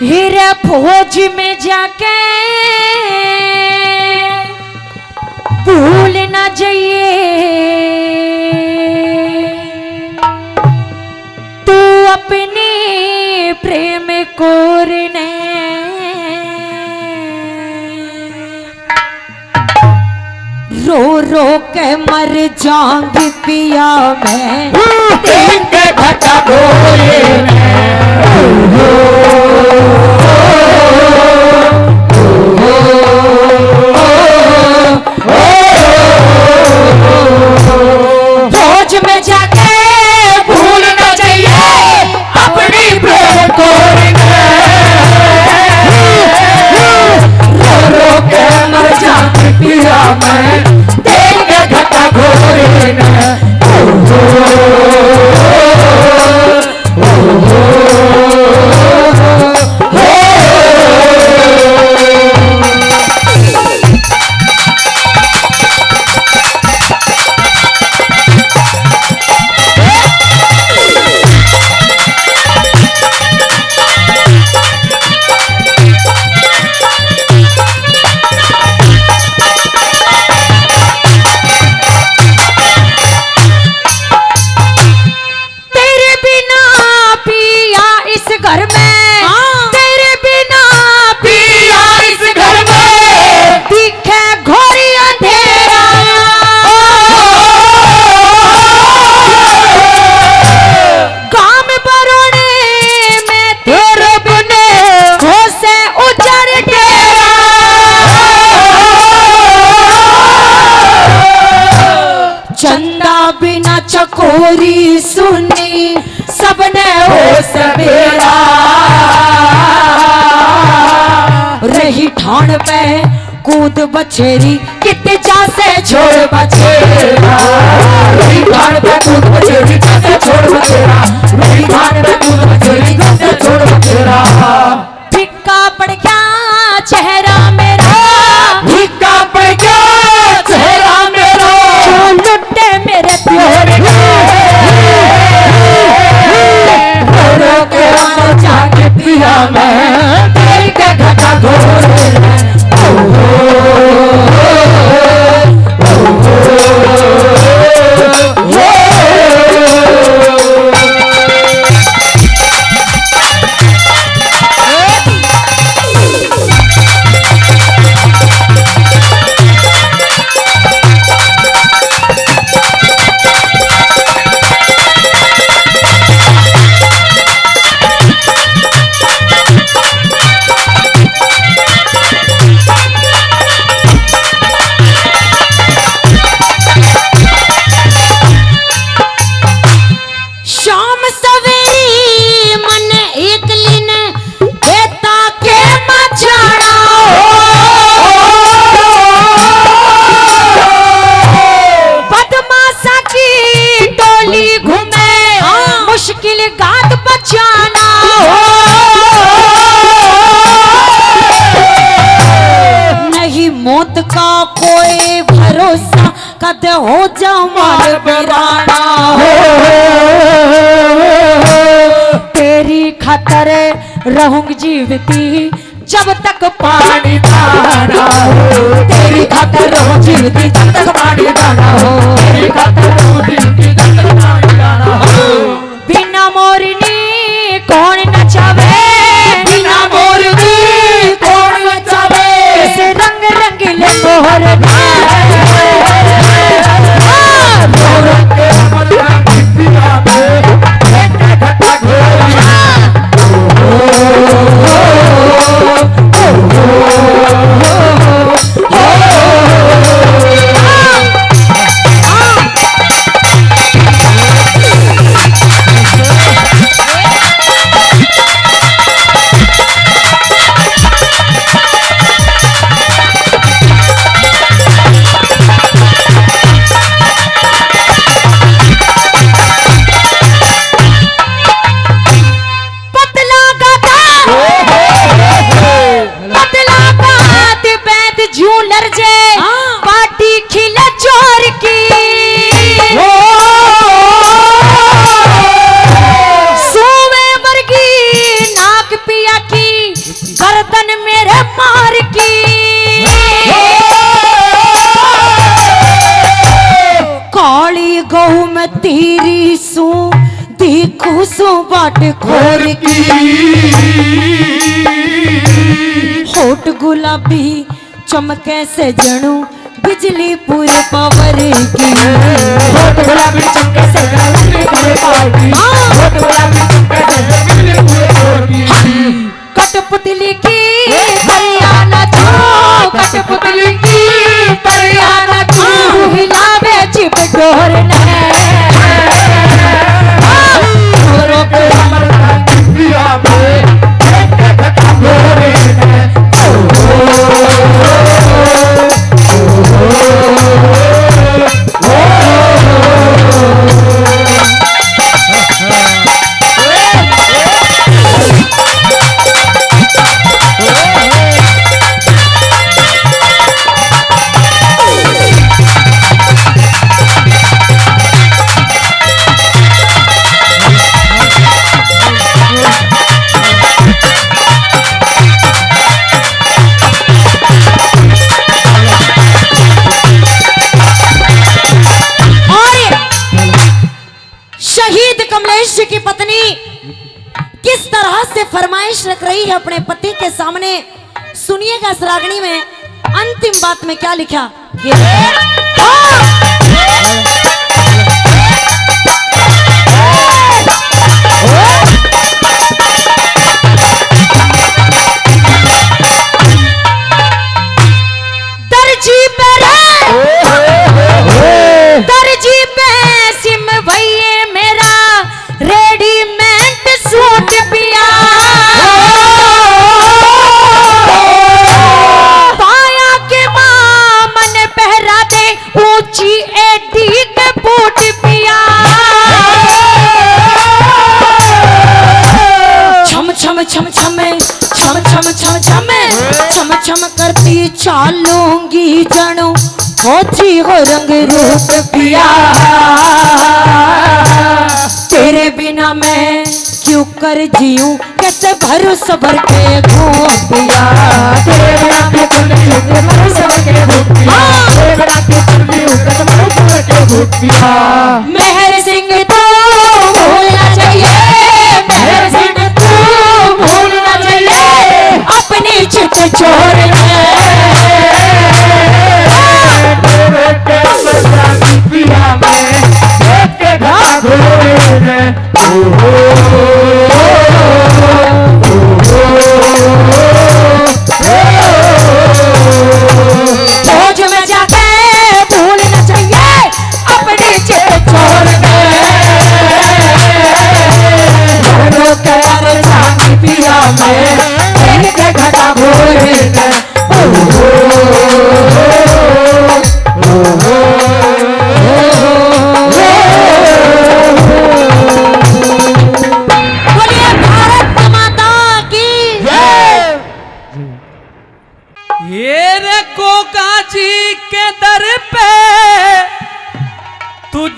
हीरा फौज में जाके भूल ना जाइए तू अपने प्रेम कोरने रो रो के मर जाऊंगी पिया मैं दिन के घटा गोरे फौज में जाके भूल न जाइए अपनी प्रेम को रो रो के मर जाऊंगी पिया मैं दिन के घटा गोरे चकोरी सुनी सबने हो सवेरा रही ठाण पे कूद बछेरी कितने जा से छोड़ बछेरा रही ठाण पे कूद बछेरी जा से छोड़ बछेरा रही ठाण पे कूद बछेरी जा से छोड़ बछेरा फिक्का पड़ गया चेहरा मेरा फिक्का पड़ गया चेहरा मेरा लुट्टे मेरे प्यार जाके पिया मैं दिल के घटा घोरे मौत का कोई भरोसा कद हो जाऊं मार बिराना तेरी खातर रहूंगी जीवती जब तक पानी दाना हो तेरी खातर रहूं जीवती जब तक पानी दाना हो तेरी खातर रहूं जीवती जब तक पानी दाना हो बिना मोरनी कौन नचावे बिना मोरनी कौन नचावे ऐसे रंग रंगीले मोहर गर्दन मेरे मार की काली गऊ में तेरी सू देखू सू बाट खोर की होठ गुलाबी चमके से जणू बिजली पूरे पावर की होठ गुलाबी चमके से बिजली पूरे पावर की होठ गुलाबी चमके से बिजली पूरे पावर की कठपुतली की हरियाणा तू कठपुतली की हरियाणा तू हिलावे चिप डोर ने छोरों के अमरता पिया में एक घटा गोरे ने की पत्नी किस तरह से फरमाइश रख रही है अपने पति के सामने। सुनिएगा इस रागनी में अंतिम बात में क्या लिखा। दर्जी पे सिम भैये मेरा रेडीमेड सूट पिया पाया के मामन पहरा दे ऊंची एडी के बूट पिया छम छम छम छम छम छम छम छम छम छम करती चालूंगी जणू फौजी हो रंग रूप पिया तेरे बिना मैं क्यों कर जीऊं कैसे भरोसा भर के घूम पिया तेरे बिना क्यों कर जीऊं कैसे भरोसा भर के घूम पिया तेरे बिना क्यों कर जीऊं कैसे भरोसा भर के घूम पिया। मेहर सिंह तो भूलना चाहिए मेहर सिंह तो भूलना चाहिए अपनी चित छोड़ना पिया में एक के घड़ा घोड़े ने फौज में जाके भूलना चाहिए अपनी चित छोड़ना पिया में एक के घड़ा घोड़े ने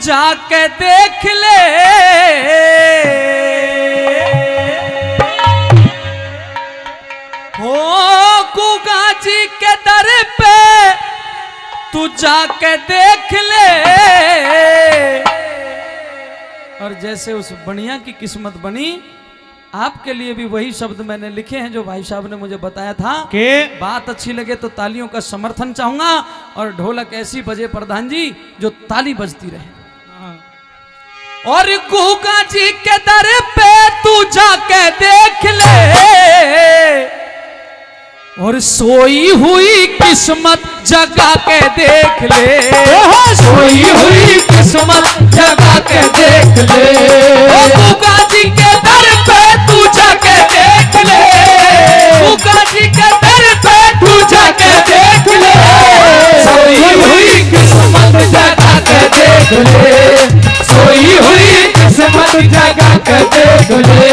जाके देख ले हो गुगा जी के दर पे तू जाके देख ले। और जैसे उस बढ़िया की किस्मत बनी आपके लिए भी वही शब्द मैंने लिखे हैं जो भाई साहब ने मुझे बताया था कि बात अच्छी लगे तो तालियों का समर्थन चाहूंगा और ढोलक ऐसी बजे प्रधान जी जो ताली बजती रहे। और गुगा जी के दर पे तू जाके देख ले और सोई हुई किस्मत जगा के देख ले सोई हुई किस्मत जगा के देख ले गुगा जी के दर पे तू जाके देख ले गुगा जी के दर पे तू जाके देख ले सोई हुई किस्मत जगा के देख ले सोई हुई किस्मत जगा के देख ले।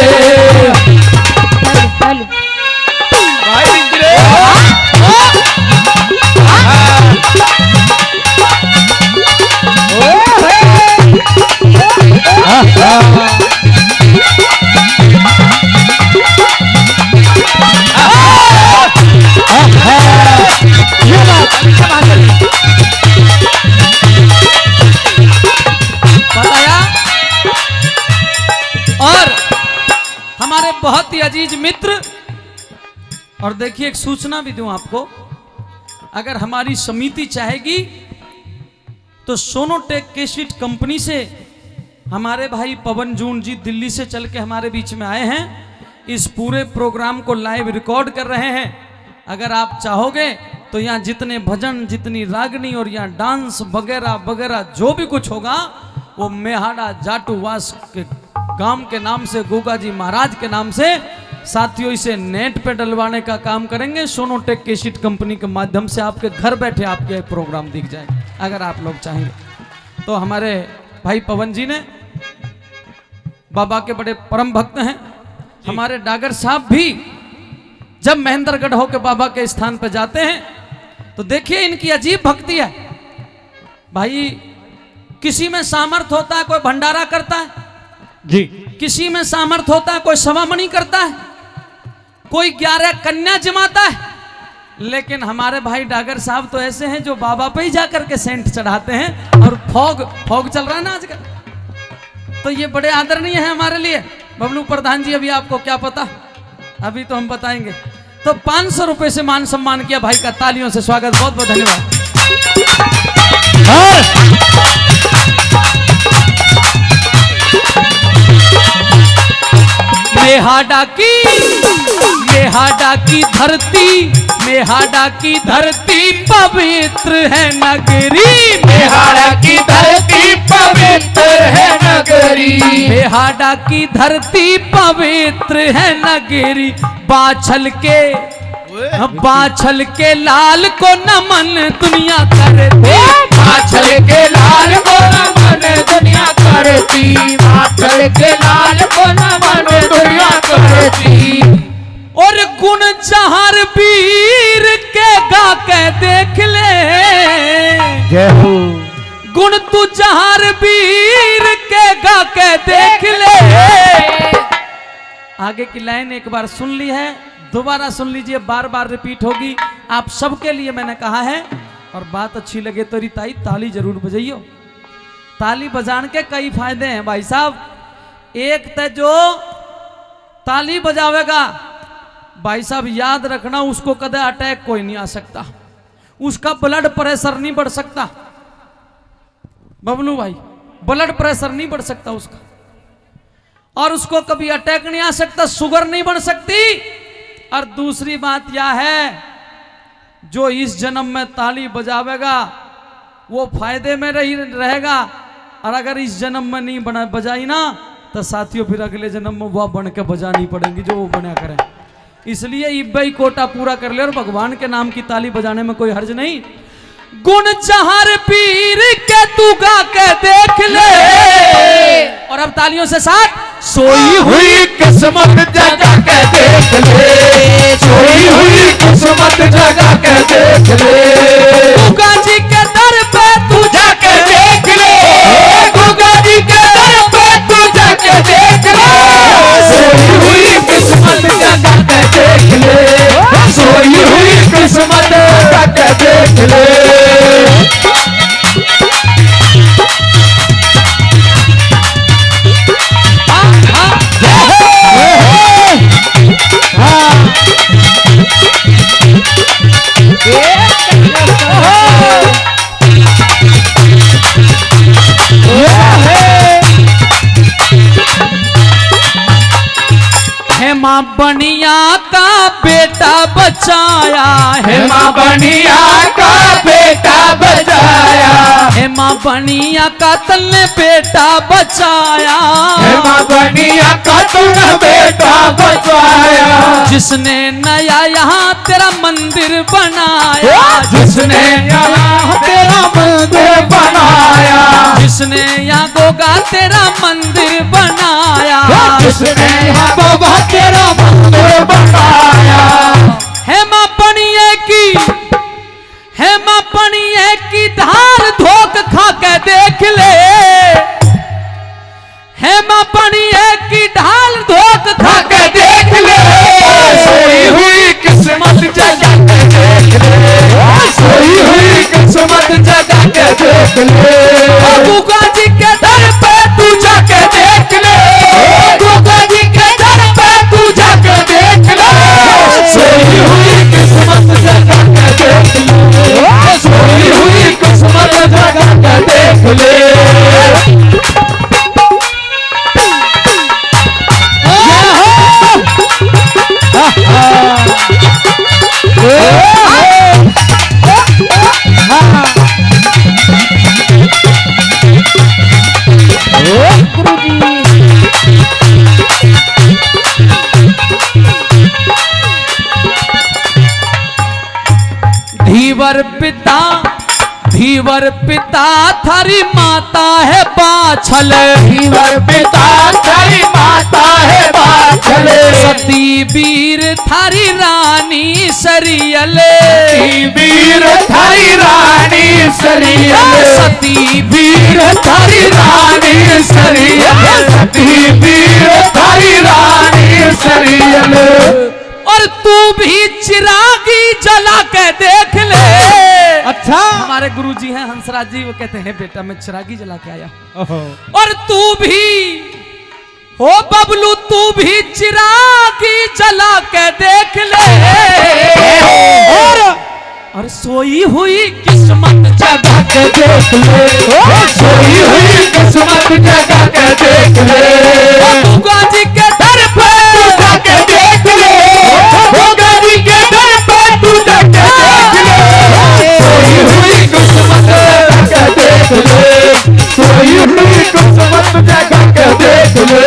बताया। और हमारे बहुत ही अजीज मित्र, और देखिए एक सूचना भी दूं आपको, अगर हमारी समिति चाहेगी तो सोनोटेक कैसेट कंपनी से हमारे भाई पवन जून जी दिल्ली से चल के हमारे बीच में आए हैं, इस पूरे प्रोग्राम को लाइव रिकॉर्ड कर रहे हैं। अगर आप चाहोगे तो यहाँ जितने भजन, जितनी रागनी और यहाँ डांस वगैरह वगैरह जो भी कुछ होगा वो मेहाड़ा जाटूवास के गांव के नाम से, गोगा जी महाराज के नाम से साथियों इसे नेट पे डलवाने का काम करेंगे। सोनोटेक कैसेट कंपनी के माध्यम से आपके घर बैठे आपके प्रोग्राम दिख जाए अगर आप लोग चाहेंगे तो। हमारे भाई पवन जी ने बाबा के बड़े परम भक्त हैं। हमारे डागर साहब भी जब महेंद्रगढ़ होकर बाबा के स्थान पर जाते हैं तो देखिए इनकी अजीब भक्ति है भाई। किसी में सामर्थ होता है कोई भंडारा करता है जी, किसी में सामर्थ होता है कोई सवामणि करता है, कोई 11 कन्या जमाता है, लेकिन हमारे भाई डागर साहब तो ऐसे हैं जो बाबा पे ही जाकर के सेंट चढ़ाते हैं। और फॉग चल रहा है ना आजकल, तो ये बड़े आदरणीय है हमारे लिए। बबलू प्रधान जी अभी आपको क्या पता, अभी तो हम बताएंगे। तो 500 रुपए से मान सम्मान किया भाई का, तालियों से स्वागत, बहुत बहुत धन्यवाद। मेहाड़ा की धरती, मेहाड़ा की धरती पवित्र है नगरी, मेहाड़ा की धरती पवित्र है नगरी, मेहाड़ा की धरती पवित्र है नगरी। बाछल के लाल को नमन दुनिया करती, बाछल के लाल को नमन दुनिया करती, बाछल के लाल को नमन दुनिया करती। और गुण जहर वीर के गा के देख ले, जय हो। गुण तू जहर वीर के गा के देख ले। आगे की लाइन एक बार सुन ली है, दोबारा सुन लीजिए, बार बार रिपीट होगी आप सबके लिए मैंने कहा है। और बात अच्छी लगे तो रिताई ताली जरूर बजाइयो। ताली बजाने के कई फायदे हैं भाई साहब। एक तो जो ताली बजावेगा भाई साहब याद रखना, उसको कदे अटैक कोई नहीं आ सकता, उसका ब्लड प्रेशर नहीं बढ़ सकता। बबलू भाई ब्लड प्रेशर नहीं बढ़ सकता उसका, और उसको कभी अटैक नहीं आ सकता, शुगर नहीं बढ़ सकती। और दूसरी बात यह है जो इस जन्म में ताली बजावेगा वो फायदे में रहेगा, और अगर इस जन्म में नहीं बजाई ना तो साथियों फिर अगले जन्म में वह बन के बजानी पड़ेगी जो वो बना करें। इसलिए इब्बई कोटा पूरा कर ले और भगवान के नाम की ताली बजाने में कोई हर्ज नहीं। गुण जहर पीर के तू गा के देख ले। और अब तालियों से साथ, सोई हुई किस्मत जगा के देख ले, सोई हुई किस्मत जगा के देख ले। गुगा जी के दर पे तू जाके देख ले, गुगा जी के दर पे तू जाके देख ले। सोई हुई किस्मत जगा के देख ले, सोई हुई किस्मत जगा के देख ले। हेमा बनिया का बेटा बचाया, हेमा बनिया का बेटा बचाया, हेमा बनिया का तल्ले बेटा बचाया, हेमा बनिया का तूने बेटा बचाया। जिसने नया यहाँ तेरा मंदिर बनाया, जिसने यहाँ तेरा मंदिर बनाया, जिसने यहाँ गोगा तेरा मंदिर बनाया, जिसने यहाँ गोगा तेरा मंदिर बनाया। हेमा बनिए की धार धोक खा के देख ले, हेमा बनिए की ढाल धोक खा के देख ले। सोई हुई किस्मत जगा के देख ले, सोई ले, गुगा जी के दर पे तू जाके देख ले, गुगा जी के दर पे तू जाके देख ले, सोई हुई किस्मत जगा के देख ले, सोई हुई किस्मत जगा के देख ले। धीवर पिता थारी माता है बाछल, धीवर पिता थारी माता है बाछल, सती वीर थारी रानी सरियल, वीर थारी रानी सरियल, सती वीर थारी रानी सरियल, सती वीर थारी रानी सरियल। और तू भी चिरागी जला के देख ले। अच्छा, हमारे गुरुजी हैं हंसराज जी, वो कहते हैं बेटा मैं चिरागी जला के आया। और तू भी हो बबलू, तू भी चिरागी जला के देख ले। और सोई हुई किस्मत जगा के देख ले, सोई हुई किस्मत जगा के देख ले, गुगा जी के दर पे तू जाके देख ले, गुगा जी के दर पे तू जाके देख ले, सोई हुई किस्मत जगा के देख ले, सोई हुई किस्मत जगा के देख ले।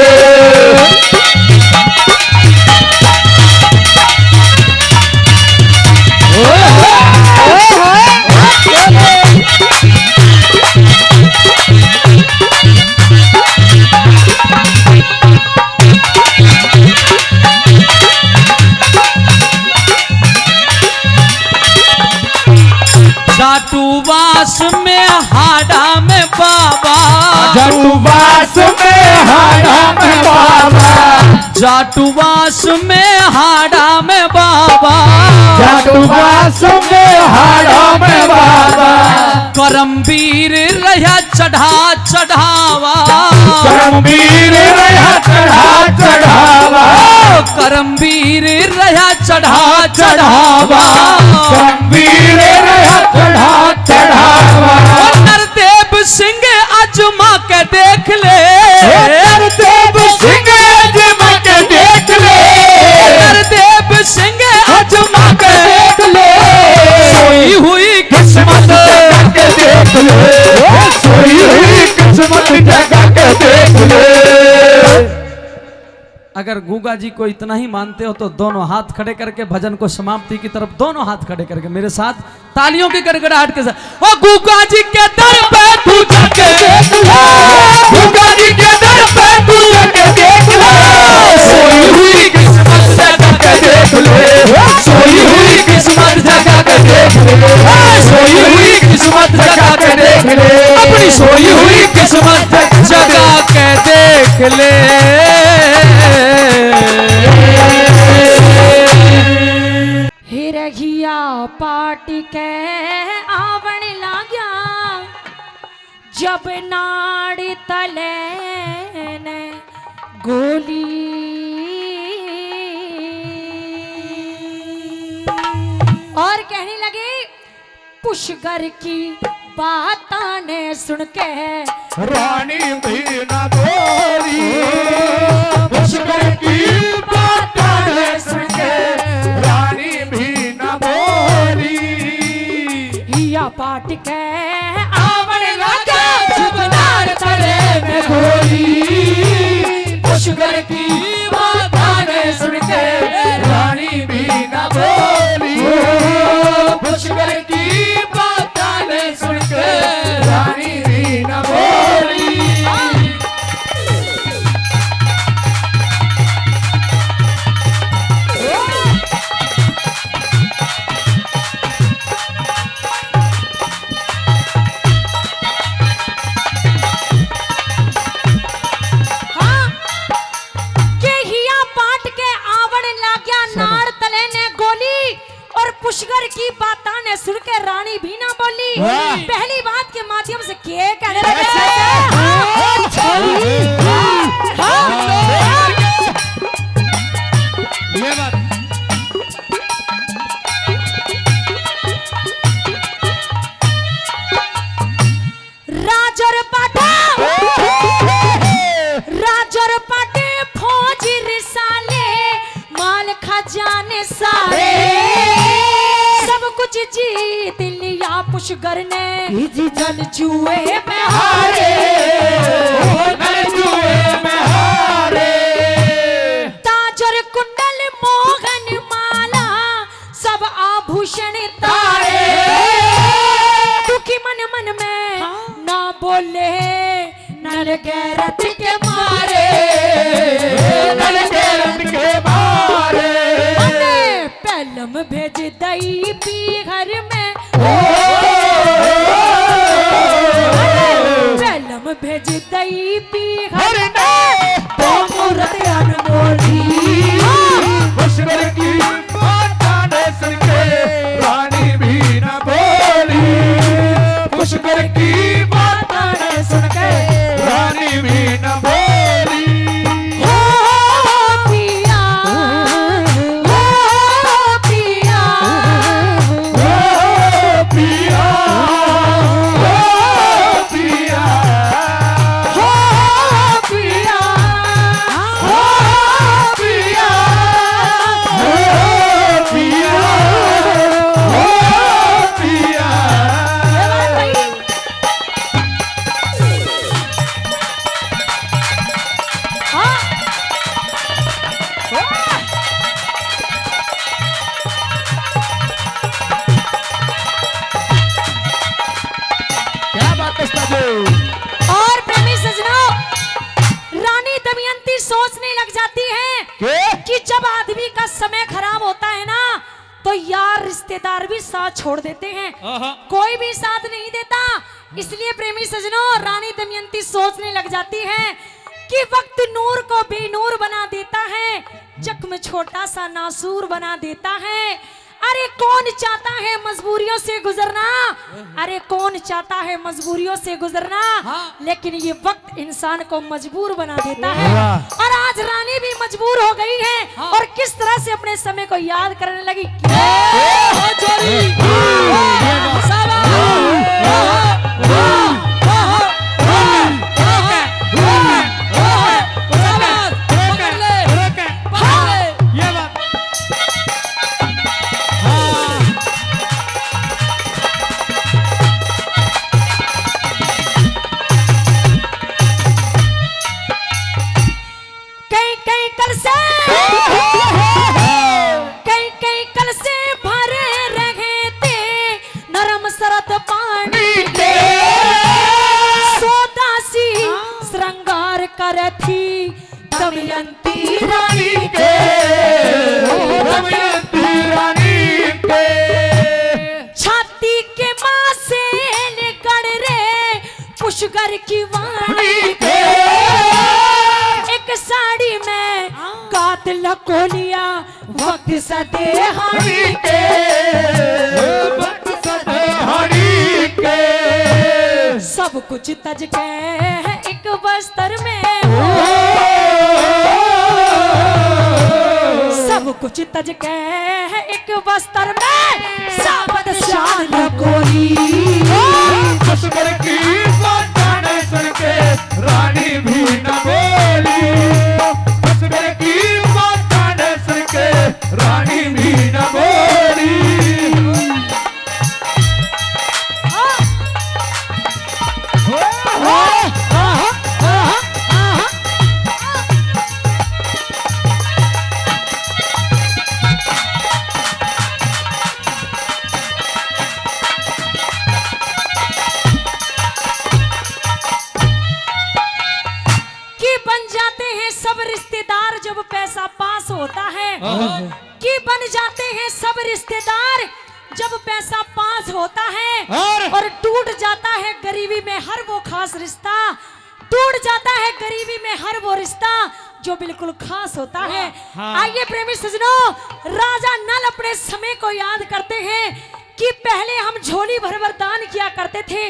जाटूवास में हाड़ा में बाबा, जाटूवास में हाड़ा में बाबा, जाटूवास में हाड़ा में बाबा, जाटूवास में हाड़ा में बाबा, करमवीर रहा चढ़ा चढ़ावा, करमवीर रहा चढ़ा चढ़ावा, करमवीर रहा चढ़ा चढ़ावा, करमवीर रहा चढ़ा चढ़ावा। नरदेव सिंह अजमा के देख ले, नरदेव सिंह अजमा के देख ले, नरदेव सिंह अजमा के देख ले, सोई हुई किस्मत जगा के देख ले, सोई हुई किस्मत जगा के देख ले। अगर गुगा जी को इतना ही मानते हो तो दोनों हाथ खड़े करके भजन को समाप्ति की तरफ दोनों हाथ खड़े करके मेरे साथ तालियों की गड़गड़ाहट के साथ, ओ गुगा जी के दर पे तू जाके देख ले, गुगा जी के दर पे तू जाके देख ले, सोई हुई किस्मत जगा के देख ले, सोई हुई किस्मत जगा के देख ले, सोई हुई किस्मत जगा के देख ले, अपनी सोई हुई किस्मत जगा के देख ले। हिरहिया पाटी के आवण लाग्या, जब नाड़ी तले ने गोली, और कहने लगे पुष्कर की बातां ने सुन के रानी भी न बोली, पुष्कर की बातां ने सुन के रानी भी न बोली, हिया पाट के आवण लगा जुबनार तले में गोली, पुष्कर की बातां ने सुन के रानी भी न बोली, पुष्कर की बातां ने सुन के रानी भी न बोली। पुष्कर की बात ने सुन के रानी भी ना बोली। वाह। पहली बात के माध्यम से के कहने लगे ये बात राजर पाटे फौज रिसाले माल खजाने सारे सब कुछ जीत लिया पुष्कर ने जल जुए में हारे ताजर कुंडल मोहन माला सब आभूषण तारे दुखी मन मन में ना बोले नल गैरत के मारे पहलम भेज दई पी घर में पहलम भेज दई पी घर में तो मूर्त अनमोली पुष्कर की बात ने सुन के रानी भी न बोली। पुष्कर की बात ने सुन के रानी भी न बोली। हो पिया हो पिया ओ पिया ओ पिया हो पिया ओ पिया ओ पिया ओ पिया। क्या बात है उस्ताद? और प्रेमी सजनों, रानी दमयंती सोचने लग जाती है कि जब आदमी का समय खराब होता है ना तो यार रिश्तेदार भी साथ छोड़ देते हैं, कोई भी साथ नहीं देता। इसलिए प्रेमी सजनों, रानी दमयंती सोचने लग जाती है कि वक्त नूर को बेनूर बना देता है, जख्म छोटा सा नासूर बना देता है। अरे कौन चाहता है मजबूरियों से गुजरना, अरे कौन चाहता है मजबूरियों से गुजरना, लेकिन ये वक्त इंसान को मजबूर बना देता है। और आज रानी भी मजबूर हो गई है और किस तरह से अपने समय को याद करने लगी। ये बात कई कल से भरे रहे थे नरम सरत पानी के, सोदासी श्रृंगार कर थी दमयंती रानी के। छाती के माँ से निकल रे पुष्कर की वाणी के, एक साड़ी में गात लकोलिया वक्त सदेहानी के। सब कुछ तज के एक बस्तर में सब कुछ तज के एक बस्तर में साबत शान लकोली। पुष्कर की बात ने सुन के रानी भी न बोली। पुष्कर की बात ने सुन के रानी भी न बोली। कि बन जाते हैं सब रिश्तेदार जब पैसा पास होता है, और टूट जाता है गरीबी में हर वो खास रिश्ता, टूट जाता है गरीबी में हर वो रिश्ता जो बिल्कुल खास होता है। हाँ। आइए प्रेमी सजनों, राजा नल अपने समय को याद करते हैं कि पहले हम झोली भर भर दान किया करते थे,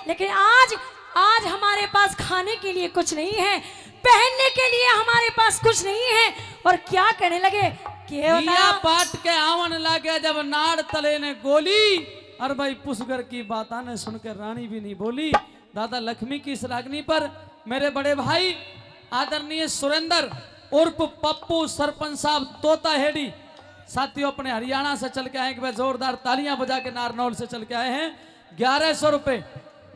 लेकिन आज हमारे पास खाने के लिए कुछ नहीं है, पहनने के लिए हमारे पास कुछ नहीं है, और क्या कहने लगे दिया पाट के आवन लागे जब नाड़ तले ने गोली, और भाई पुष्कर की बात ने सुनकर रानी भी नहीं बोली। दादा लक्ष्मी की इस रागनी पर मेरे बड़े भाई आदरणीय सुरेंद्र उर्फ पप्पू सरपंच साहब तोता हेडी साथियों अपने हरियाणा से चल के आए, कि भाई जोरदार तालियां बजा के नारनौल से चल के आए हैं। 1100 रुपए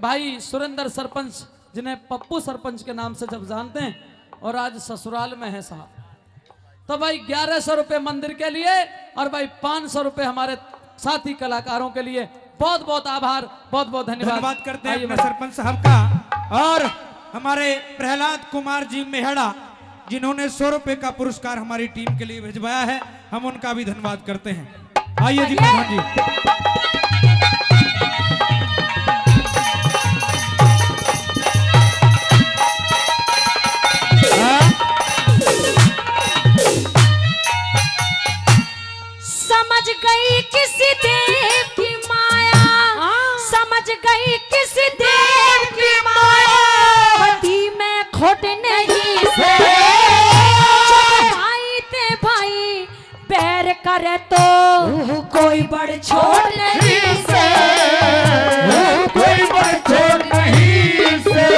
भाई सुरेंद्र सरपंच, जिन्हें पप्पू सरपंच के नाम से जब जानते हैं, और आज ससुराल में है साहब, तो भाई 1100 रुपए मंदिर के लिए, और भाई 500 रुपए हमारे साथी कलाकारों के लिए। बहुत बहुत आभार, बहुत बहुत धन्यवाद करते हैं अपने सरपंच साहब का, और हमारे प्रहलाद कुमार जी मेहड़ा जिन्होंने 100 रुपए का पुरस्कार हमारी टीम के लिए भिजवाया है, हम उनका भी धन्यवाद करते हैं। आइए जी प्रधान जी। समझ गई किसी देव की माया, समझ गई किसी देव की माया, पति में खोट नहीं से, भाई ते भाई पैर करे तो कोई बड़ छोड़ नहीं से, कोई बड़ छोड़ नहीं से,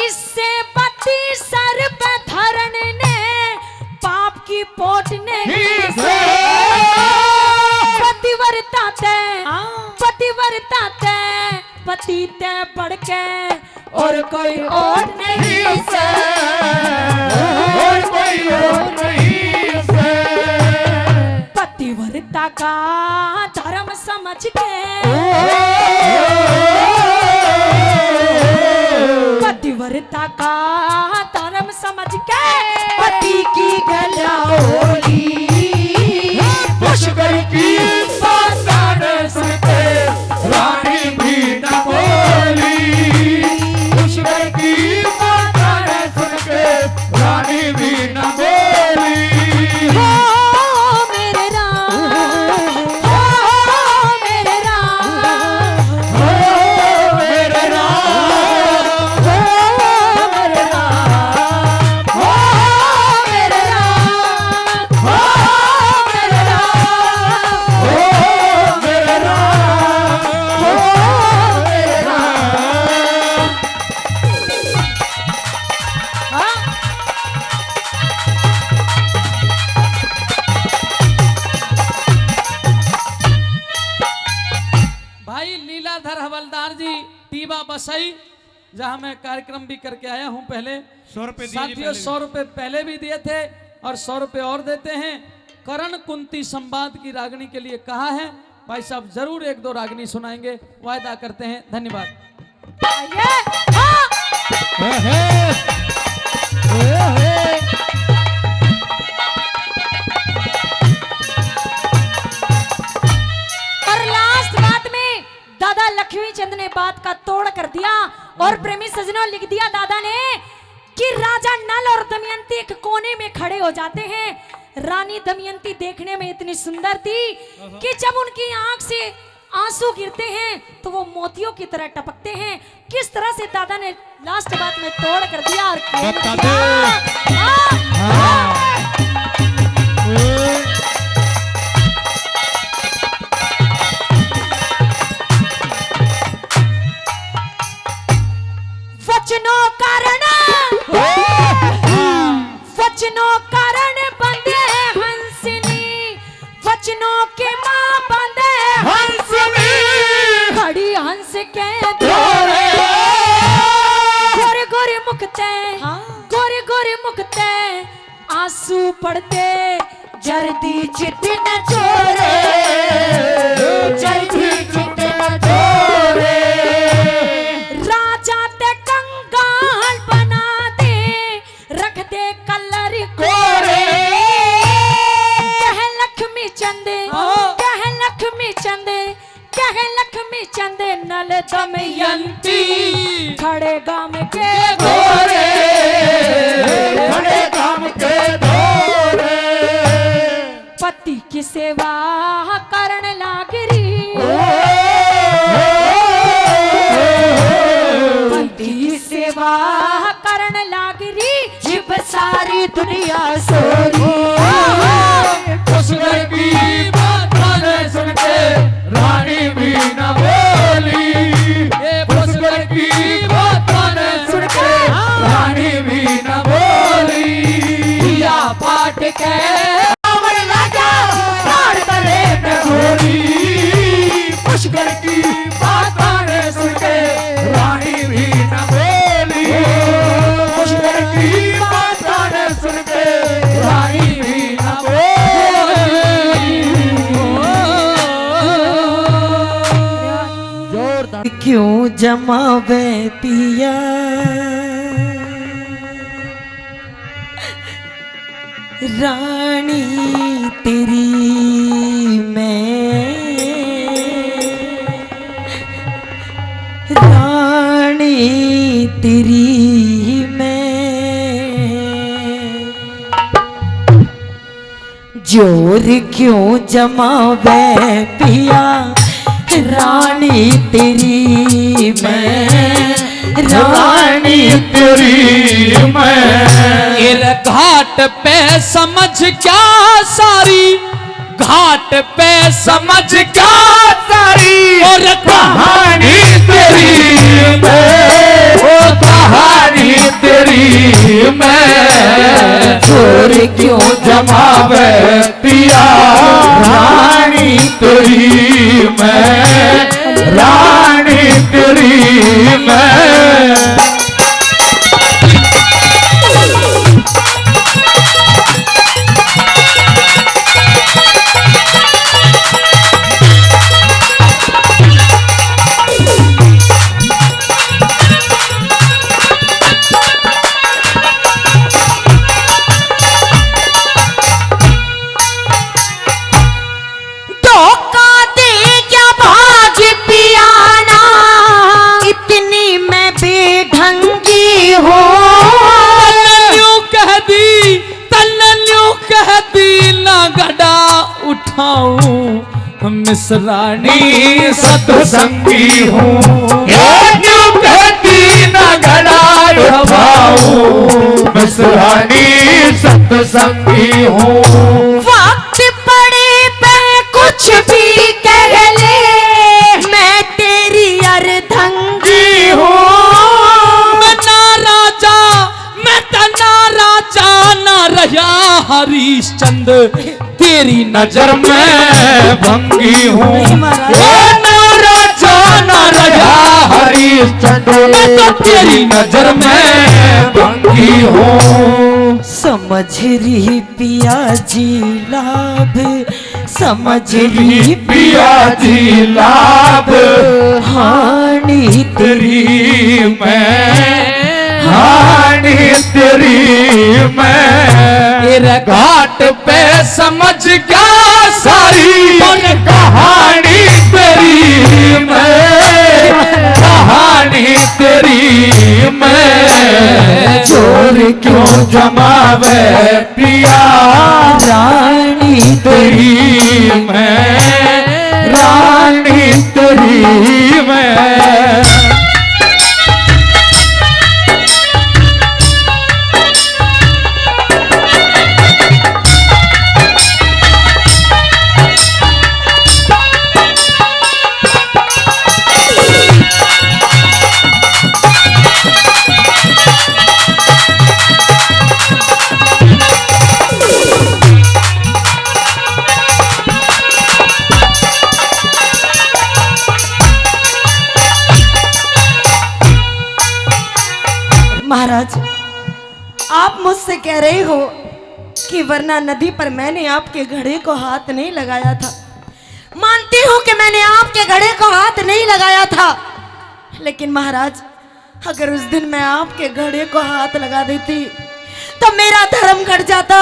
इससे पति सर पे धरन ने पाप की पोट नहीं से, पतिव्रता ते पति ते बढ़ के और कोई और नहीं से, और कोई और नहीं से, पतिव्रता का धर्म समझ के, पतिव्रता का धर्म समझ के पति की गलाओली, पुष्कर की बात सुनते रानी भी न बोली, पुष्कर की बात सुनते रानी भी न बोली। हो मेरे राम, हो मेरे राम, हो मेरे राम, हो मेरे राम, हो मेरे राम, हो मेरे राम, हो मेरे राम, हो मेरे राम। हाँ? भाई लीलाधर हवलदार जी टीबा बसई, जहां मैं कार्यक्रम भी करके आया हूं पहले। 100 रुपए साथियों 100 रुपए पहले भी दिए थे और 100 रुपए और देते हैं। करण कुंती संवाद की रागनी के लिए कहा है, भाई साहब जरूर 1-2 रागनी सुनाएंगे, वायदा करते हैं। धन्यवाद। आइए, हाँ। और लास्ट बात में दादा लक्ष्मी चंद ने बात का तोड़ कर दिया, और प्रेमी सजनों लिख दिया दादा ने कि राजा नल और दमयंती एक कोने में खड़े हो जाते हैं। रानी दमयंती देखने में इतनी सुंदर थी कि जब उनकी आंख से आंसू गिरते हैं तो वो मोतियों की तरह टपकते हैं। किस तरह से दादा ने लास्ट बात में तोड़ कर दिया और बता दे। वचनों कारण, वचनों कारण बंदे हंसनी, वचनों के माँ बंदे हंसनी, खड़ी हंस के गोरे गोरे मुखते, गोरे गोरे मुखते आंसू पड़ते, जर्दी चित न छोड़े, जर्दी चित न छोड़े, राजा ते कंगाल बना दे, रख दे कलर कोरे, कह लक्ष्मी चंद, कह लक्ष्मी चंद कहे लक्ष्मी चंद नल दमयंती खड़े गाम के घोरे खड़े काम के घोरे पति की सेवा करण लागरी पति की सेवा करण लागरी जिब सारी दुनिया सोरी उसने की बात ने सुन के रानी भी न बोली उसने की बात ने सुन के रानी भी न बोली या पाठ के पुष्कर की बात ने सुन के रानी भी न बोली पुष्कर की बात ने सुन के रानी भी न बोली क्यों जमावे पिया रानी तेरी मैं रानी तेरी मैं जोर क्यों जमावे पिया रानी तेरी मैं रानी तेरी मैं इर घाट पे समझ क्या सारी घाट पे समझ क्या सारी और कहानी तेरी मैं वो कहानी तेरी मैं चोर क्यों जमावे पिया रानी तेरी मैं रानी तेरी मैं मिसरानी सत्संगी हूँ कहती न घड़ा भाऊ मिसरानी सत्संगी हूँ वक्त पड़े पे कुछ भी कह ले मैं तेरी अर्धंगी हूँ मैं ना राजा मैं तना राजा ना रहा हरिश्चंद्र तेरी नजर में भंगी हूँ राजा न रहा हरिश्चंद्र मैं तो तेरी नजर में भंगी हूँ समझ रही पिया जी लाभ समझ रही पिया जी लाभ हानि तेरी मैं हानि तेरी मैं घाट पे समझ क्या सारी कहानी तेरी मैं कहानी तेरी मैं चोर क्यों जमावे पिया रानी तेरी मैं रानी तेरी मैं महाराज आप मुझसे कह रहे हो कि वरना नदी पर मैंने आपके घड़े को हाथ नहीं लगाया था। मानती हूं कि मैंने आपके घड़े को हाथ नहीं लगाया था, लेकिन महाराज अगर उस दिन मैं आपके घड़े को हाथ लगा देती तो मेरा धर्म घट जाता,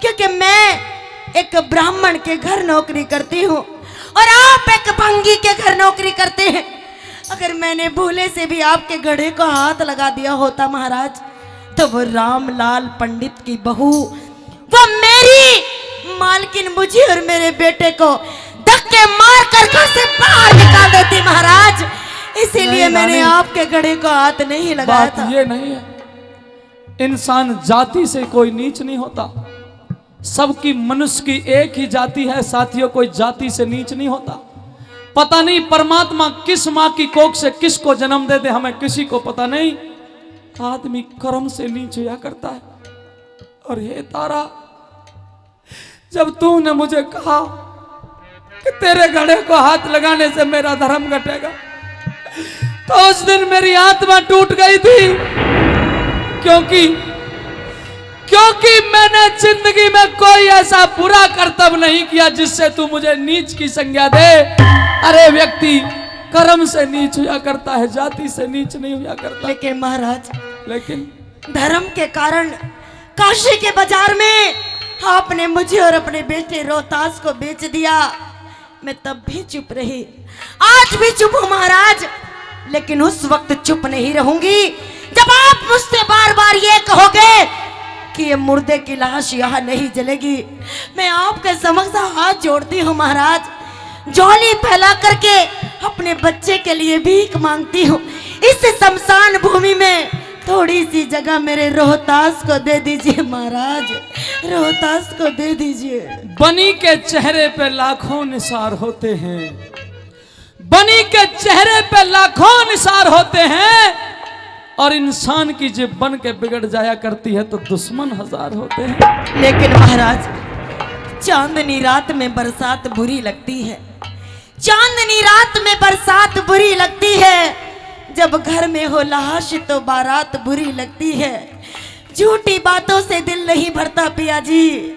क्योंकि मैं एक ब्राह्मण के घर नौकरी करती हूँ और आप एक भंगी के घर नौकरी करते हैं। अगर मैंने भूले से भी आपके घड़े को हाथ लगा दिया होता महाराज, तो वो रामलाल पंडित की बहू, वो मेरी मालकिन, मुझे और मेरे बेटे को धक्के मार कर घर से बाहर निकाल देती महाराज। इसीलिए मैंने आपके घड़े को हाथ नहीं लगाया बात था। ये नहीं है, इंसान जाति से कोई नीच नहीं होता। सबकी मनुष्य की एक ही जाति है साथियों, कोई जाति से नीच नहीं होता। पता नहीं परमात्मा किस माँ की कोख से किसको जन्म दे दे, हमें किसी को पता नहीं। आदमी कर्म से नीच हुआ करता है। और हे तारा, जब तूने मुझे कहा कि तेरे घड़े को हाथ लगाने से मेरा धर्म घटेगा, तो उस दिन मेरी आत्मा टूट गई थी। क्योंकि मैंने जिंदगी में कोई ऐसा बुरा कर्तव्य नहीं किया जिससे तू मुझे नीच की संज्ञा दे। अरे व्यक्ति कर्म से नीच हुआ करता है, जाति से नीच नहीं हुआ करता। लेकिन महाराज, लेकिन धर्म के कारण काशी के बाजार में आपने मुझे और अपने बेटे रोहतास को बेच दिया। मैं तब भी चुप रही, आज भी चुप हूं महाराज। लेकिन उस वक्त चुप नहीं रहूंगी जब आप मुझसे बार बार ये कहोगे कि ये मुर्दे की लाश यहाँ नहीं जलेगी। मैं आपके समक्ष हाथ जोड़ती हूँ महाराज, झोली फैला करके अपने बच्चे के लिए भीख मांगती हूँ। इस शमशान भूमि में थोड़ी सी जगह मेरे रोहतास को दे दीजिए महाराज, रोहतास को दे दीजिए। बनी के चेहरे पे लाखों निसार होते हैं, बनी के चेहरे पे लाखों निसार होते हैं, और इंसान की जब बन के बिगड़ जाया करती है तो दुश्मन हजार होते हैं। लेकिन महाराज, चांदनी रात में बरसात बुरी लगती है, चांदनी रात में बरसात बुरी लगती है। जब घर में हो लाश तो बारात बुरी लगती है। झूठी बातों से दिल नहीं भरता पिया जी,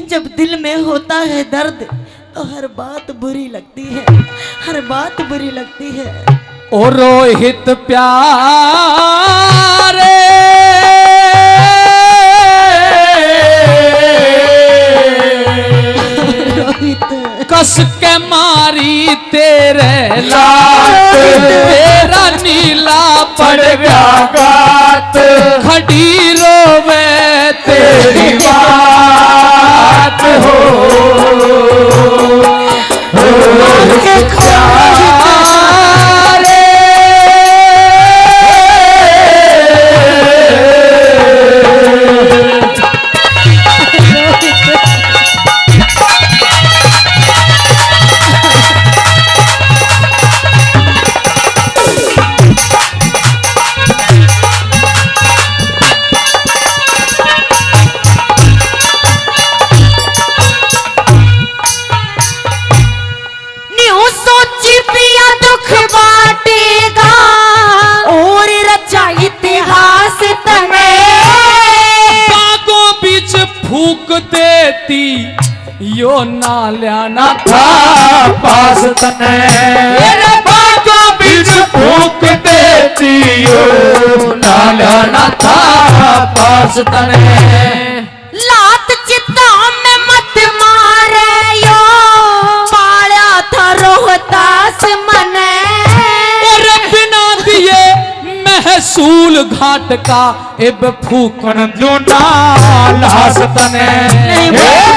जब दिल में होता है दर्द तो हर बात बुरी लगती है, हर बात बुरी लगती है। ओ रोहित प्यारे, कस के मारी तेरे लात, तेरा नीला पड़ गया गात, खड़ी रोवे तेरी बात हो। यो नाल्याना था पास तने, मेरे बातों बीच फूक देती यो नाल्याना था पास तने। लात चित्ता में मत मारे यो, पाला था रोहतास मने, और बिना दिए महसूल घाट का इब फूकन जो नालास तने।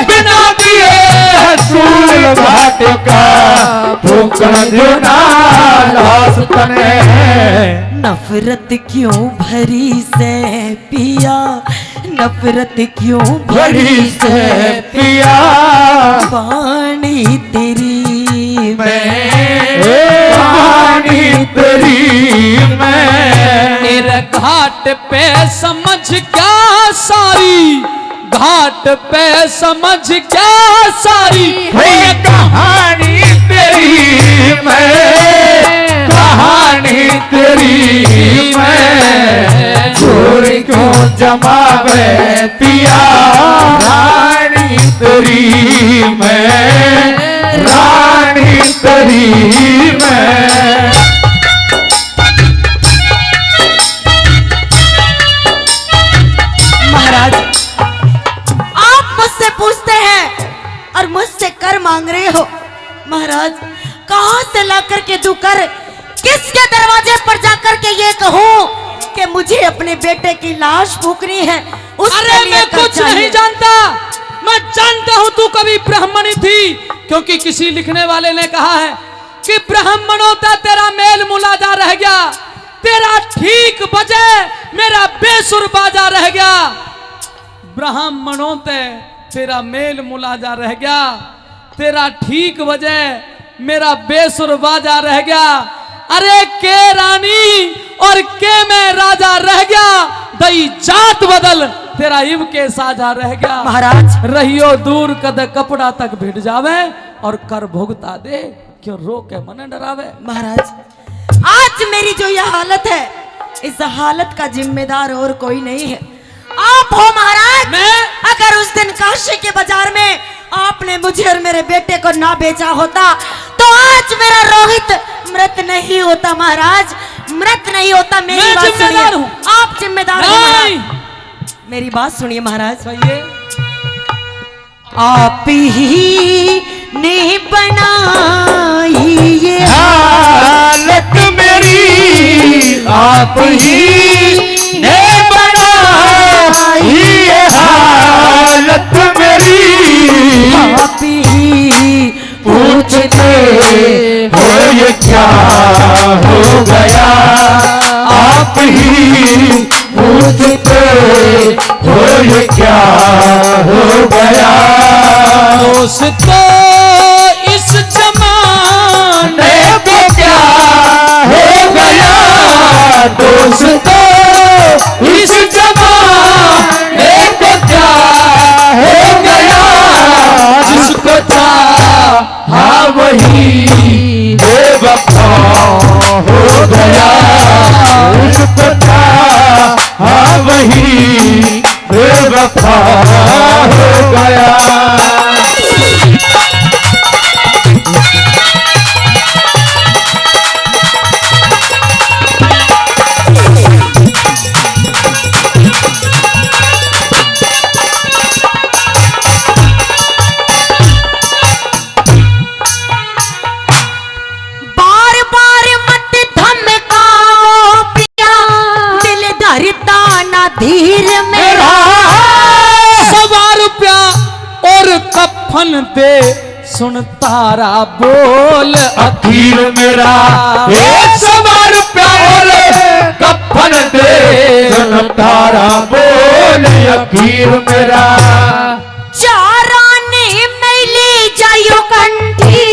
बिना दिए महसूल घाट का फूकन जो नालास तने। नफरत क्यों भरी से पिया, नफरत क्यों भरी से पिया, वाणी तेरी मैं, वाणी तेरी मैं। तेरे घाट पे समझ क्या सारी, घाट पे समझ क्या सारी, कहानी तेरी मैं, कहानी तेरी मैं। चोरी क्यों जमावे पिया, रानी तेरी मैं, रानी तेरी मैं। महाराज, आप मुझसे पूछते हैं और मुझसे कर मांग रहे हो, महाराज कहां से ला करके दूकर किसके दरवाजे पर जाकर के ये कहूं कि मुझे अपने बेटे की लाश फूकनी है। अरे मैं कुछ नहीं जानता, मैं जानता हूं तू कभी ब्राह्मणी थी, क्योंकि किसी लिखने वाले ने कहा है कि ब्राह्मणों तक तेरा मेल मुलाजा रह गया, तेरा ठीक बजे मेरा बेसुर बाजा रह गया। ब्राह्मणों ते तेरा मेल मुलाजा रह गया, तेरा ठीक बजे मेरा बेसुर बाजा रह गया। अरे के रानी और के मैं राजा रह गया, दई जात बदल तेरा इम के साजा रह गया। महाराज रहियो दूर कद कपड़ा तक भिड़ जावे और कर भुगता दे, क्यों रो के मन डरावे। महाराज आज मेरी जो यह हालत है, इस हालत का जिम्मेदार और कोई नहीं है, आप हो महाराज। मैं अगर उस दिन काशी के बाजार में आपने मुझे और मेरे बेटे को ना बेचा होता तो आज मेरा रोहित मृत नहीं होता महाराज, मृत नहीं होता। मेरी बात सुनिए, आप जिम्मेदार हो महाराज। मेरी बात सुनिए महाराज, कहिए। आप ही ने बनाई ये हालत मेरी, आप ही ने बनाई ये हालत मेरी। आप ही पूछते हो ये क्या हो गया, आप ही पूछते हो ये क्या हो गया। दोस्तों इस जमाने को क्या हो गया, दोस्तों इस जमाने को क्या हो गया। जिसको चाहा वही बेवफा हो गया, जिसको चाहा वही बेवफा हो गया। धीर मेरा ₹100 और कफन दे सुन तारा बोल अखीर मेरा। ₹100 और कफन दे सुन तारा बोल अखीर मेरा। चाराने मैं ले जायो कंठी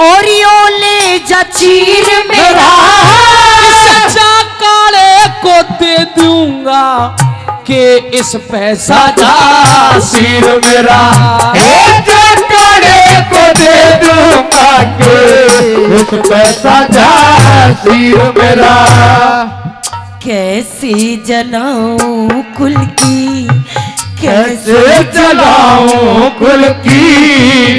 और यो ले जा चीर मेरा। सच्चा काले को दे दूंगा कि इस पैसा जा सिर मेरा। काले को दे दूंगा कि इस पैसा जा सिर मेरा। कैसे जलाऊं कुल की, कैसे जलाऊं कुल की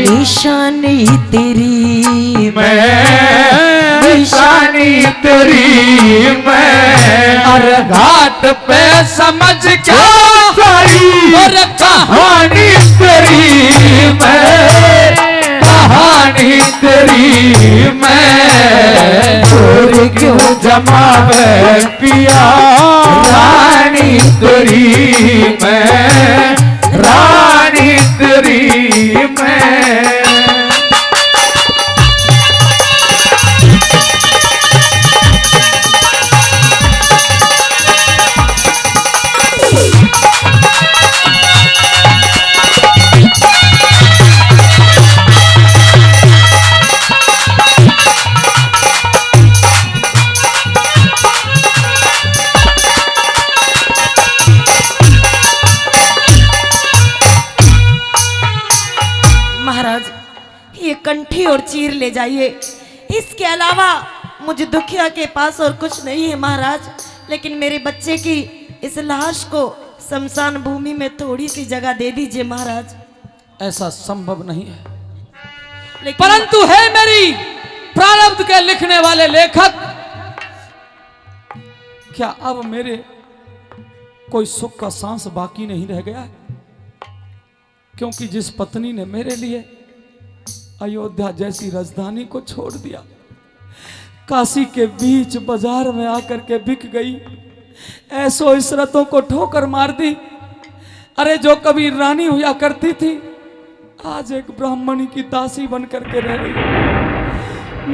निशानी तेरी मैं, निशानी तेरी मैं। हर घाट पे समझ के सारी और कहानी तेरी मैं, कहानी तेरी मैं। चोर क्यों जमावे पिया, रानी तेरी मैं, रानी तेरी मैं। कंठी और चीर ले जाइए, इसके अलावा मुझे दुखिया के पास और कुछ नहीं है महाराज। लेकिन मेरे बच्चे की इस लाश को शमशान भूमि में थोड़ी सी जगह दे दीजिए महाराज। ऐसा संभव नहीं है, लेकिन परंतु है मेरी प्रारब्ध के लिखने वाले लेखक, क्या अब मेरे कोई सुख का सांस बाकी नहीं रह गया है? क्योंकि जिस पत्नी ने मेरे लिए अयोध्या जैसी राजधानी को छोड़ दिया, काशी के बीच बाजार में आकर के बिक गई, ऐसो इशरतों को ठोकर मार दी। अरे जो कभी रानी हुआ करती थी आज एक ब्राह्मणी की दासी बन करके रह रही।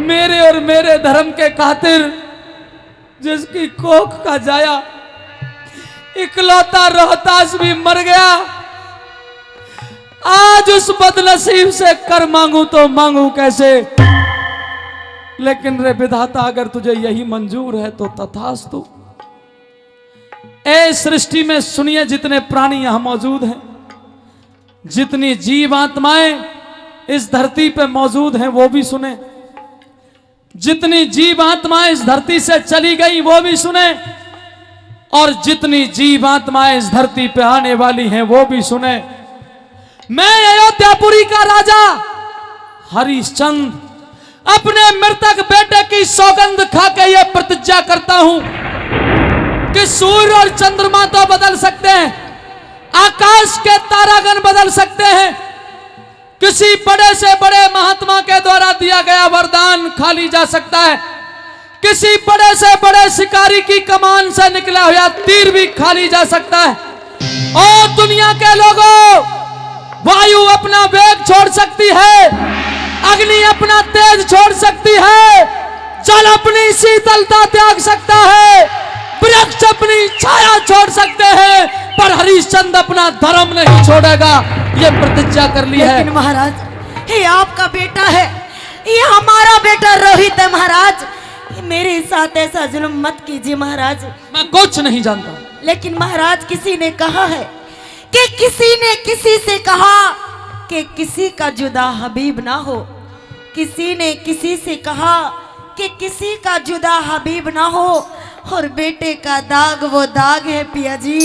मेरे और मेरे धर्म के खातिर जिसकी कोख का जाया इकलौता रोहतास भी मर गया, आज उस बदनसीब से कर मांगू तो मांगू कैसे। लेकिन रे विधाता अगर तुझे यही मंजूर है तो तथास्तु। ए सृष्टि में सुनिए जितने प्राणी यहां मौजूद हैं, जितनी जीव आत्माएं इस धरती पे मौजूद हैं वो भी सुने, जितनी जीव आत्माएं इस धरती से चली गई वो भी सुने, और जितनी जीव आत्माएं इस धरती पे आने वाली हैं वो भी सुने। मैं अयोध्यापुरी का राजा हरिश्चंद्र अपने मृतक बेटे की सौगंध खा के यह प्रतिज्ञा करता हूं कि सूर्य और चंद्रमा तो बदल सकते हैं, आकाश के तारागण बदल सकते हैं, किसी बड़े से बड़े महात्मा के द्वारा दिया गया वरदान खाली जा सकता है, किसी बड़े से बड़े शिकारी की कमान से निकला हुआ तीर भी खाली जा सकता है। और दुनिया के लोगों, वायु अपना वेग छोड़ सकती है, अग्नि अपना तेज छोड़ सकती है, जल अपनी शीतलता त्याग सकता है, वृक्ष अपनी छाया छोड़ सकते हैं, पर हरिश्चंद्र अपना धर्म नहीं छोड़ेगा, ये प्रतिज्ञा कर ली है। लेकिन महाराज ये आपका बेटा है, ये हमारा बेटा रोहित है महाराज, मेरे साथ ऐसा जुल्म मत कीजिए महाराज। मैं कुछ नहीं जानता। लेकिन महाराज किसी ने कहा है कि किसी ने किसी से कहा कि किसी का जुदा हबीब ना हो, किसी ने किसी से कहा कि किसी का जुदा हबीब ना हो, और बेटे का दाग वो दाग है पिया जी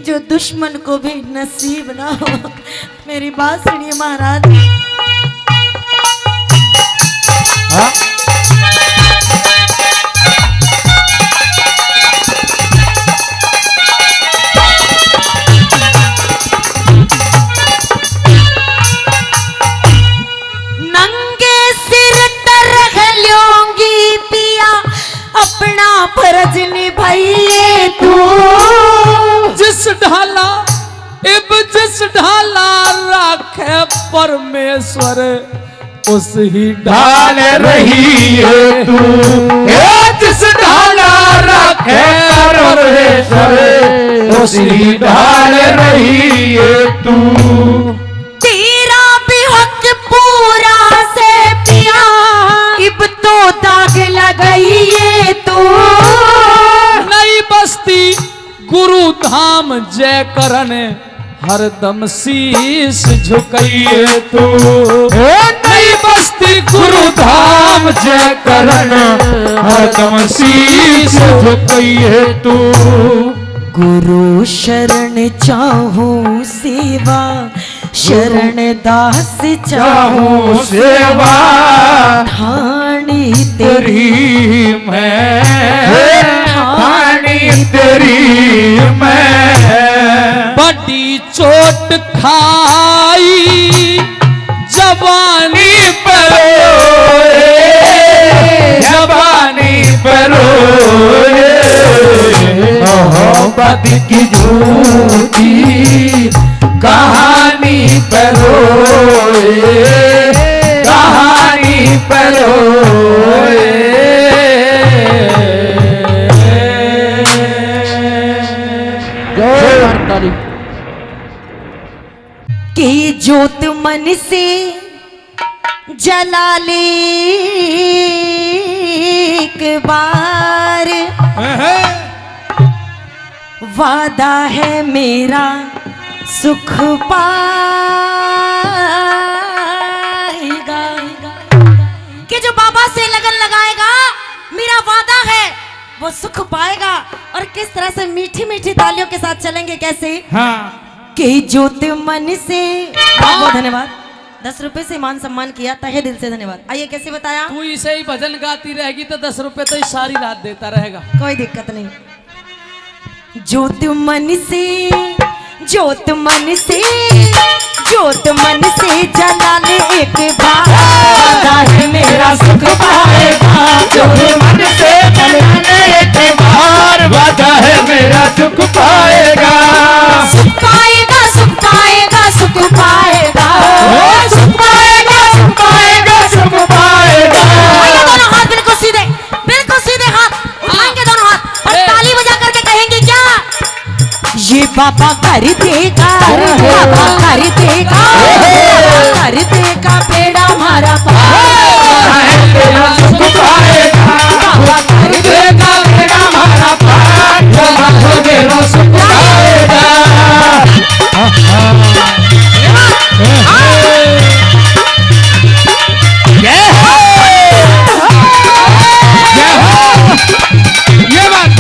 जो दुश्मन को भी नसीब ना हो। मेरी बात सुनिए महाराज। हाँ? अपना फर्ज निभाइए तू, जिस ढाला इब जिस ढाला राखे परमेश्वर उस ही ढाल रही है तू, जिस ढाला राखे परमेश्वर उस ही ढाल रही है तू। तेरा भी हक पूरा से पिया इब तो दाग लगाइए तू, नई बस्ती गुरु धाम जय करन हरदम शीश झुकाइए तू। नई बस्ती गुरु धाम जय करन हरदम शीश झुकाइए तू। गुरु शरण चाहूं सेवा, शरण दास चाहूं सेवा, ठाणी तेरी मैं, ठाणी तेरी मैं। बड़ी चोट खाई जवानी पर जवानी पर मोहब्बत की झूठी कहानी पर कहानी पर कि ज्योत मन से जला ले एक बार, वादा है मेरा सुख पाएगा, कि जो बाबा से लगन लगाएगा मेरा वादा है वो सुख पाएगा। और किस तरह से मीठी मीठी तालियों के साथ चलेंगे कैसे? हाँ। कि ज्योत मन से, बहुत बहुत धन्यवाद, 10 रुपए से मान सम्मान किया, तहे दिल से धन्यवाद। आइए कैसे बताया? तू इसे ही भजन गाती रहेगी तो 10 रुपए तो सारी रात देता रहेगा, कोई दिक्कत नहीं। ज्योत मन से, ज्योत मन से ज्योत मन से जला ले एक बार, वादा है मेरा सुख पाएगा। ज्योत मन से जला ले एक बार, वादा है मेरा सुख पाएगा। सुख पाएगा, सुख पाएगा, सुख पाएगा, सुख पाएगा, सुख पाएगा, सुख पाएगा। दोनों हाथ बिल्कुल सीधे हाथ उठाएंगे दोनों हाथ और ताली बजा करके कहेंगे क्या? ये बाबा कर देगा, बाबा कर देगा, बाबा कर देगा बेड़ा हमारा पार। तेरा सुख पाएगा, बाबा कर देगा मेरा हमारा पार, बाबा तेरा सुख पाएगा। ये बात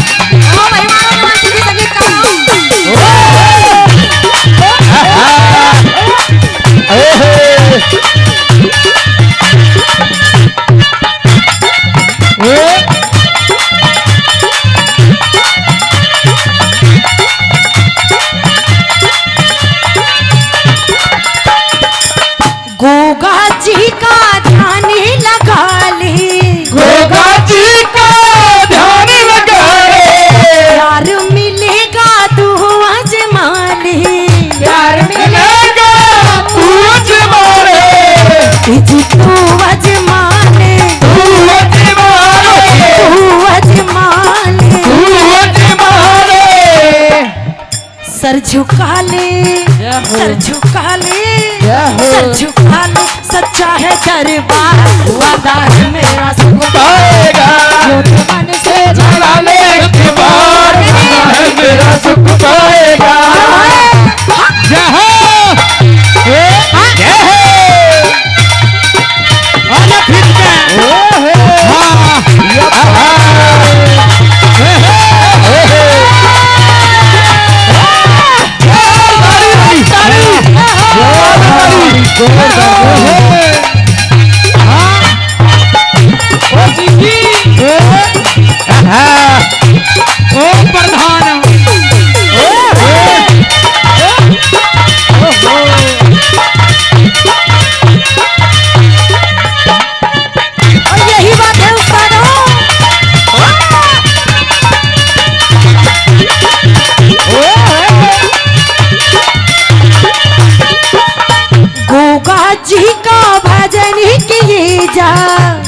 गोगा जी का ध्यान लगा ले, गोगा जी का ध्यान लगा ले, प्यार मिलेगा तू आजमा ले, प्यार मिलेगा तू अजमाने, जी तू आजमा ले, तू अजमाने, तू आजमा ले, तू अजमाने। सर झुका ले, सर झुका ले, सर झुका ले, सच्चा है दरबार, वादा है मेरा सुख पाएगा, ज्योत मन से जला ले एक बार, वादा है मेरा सुख पाएगा। जय हो, जय हो, आजा फिर से, हाँ, ओ प्रधान, और यही बात है उस्तादों। गोगा जी का भजन किए जा,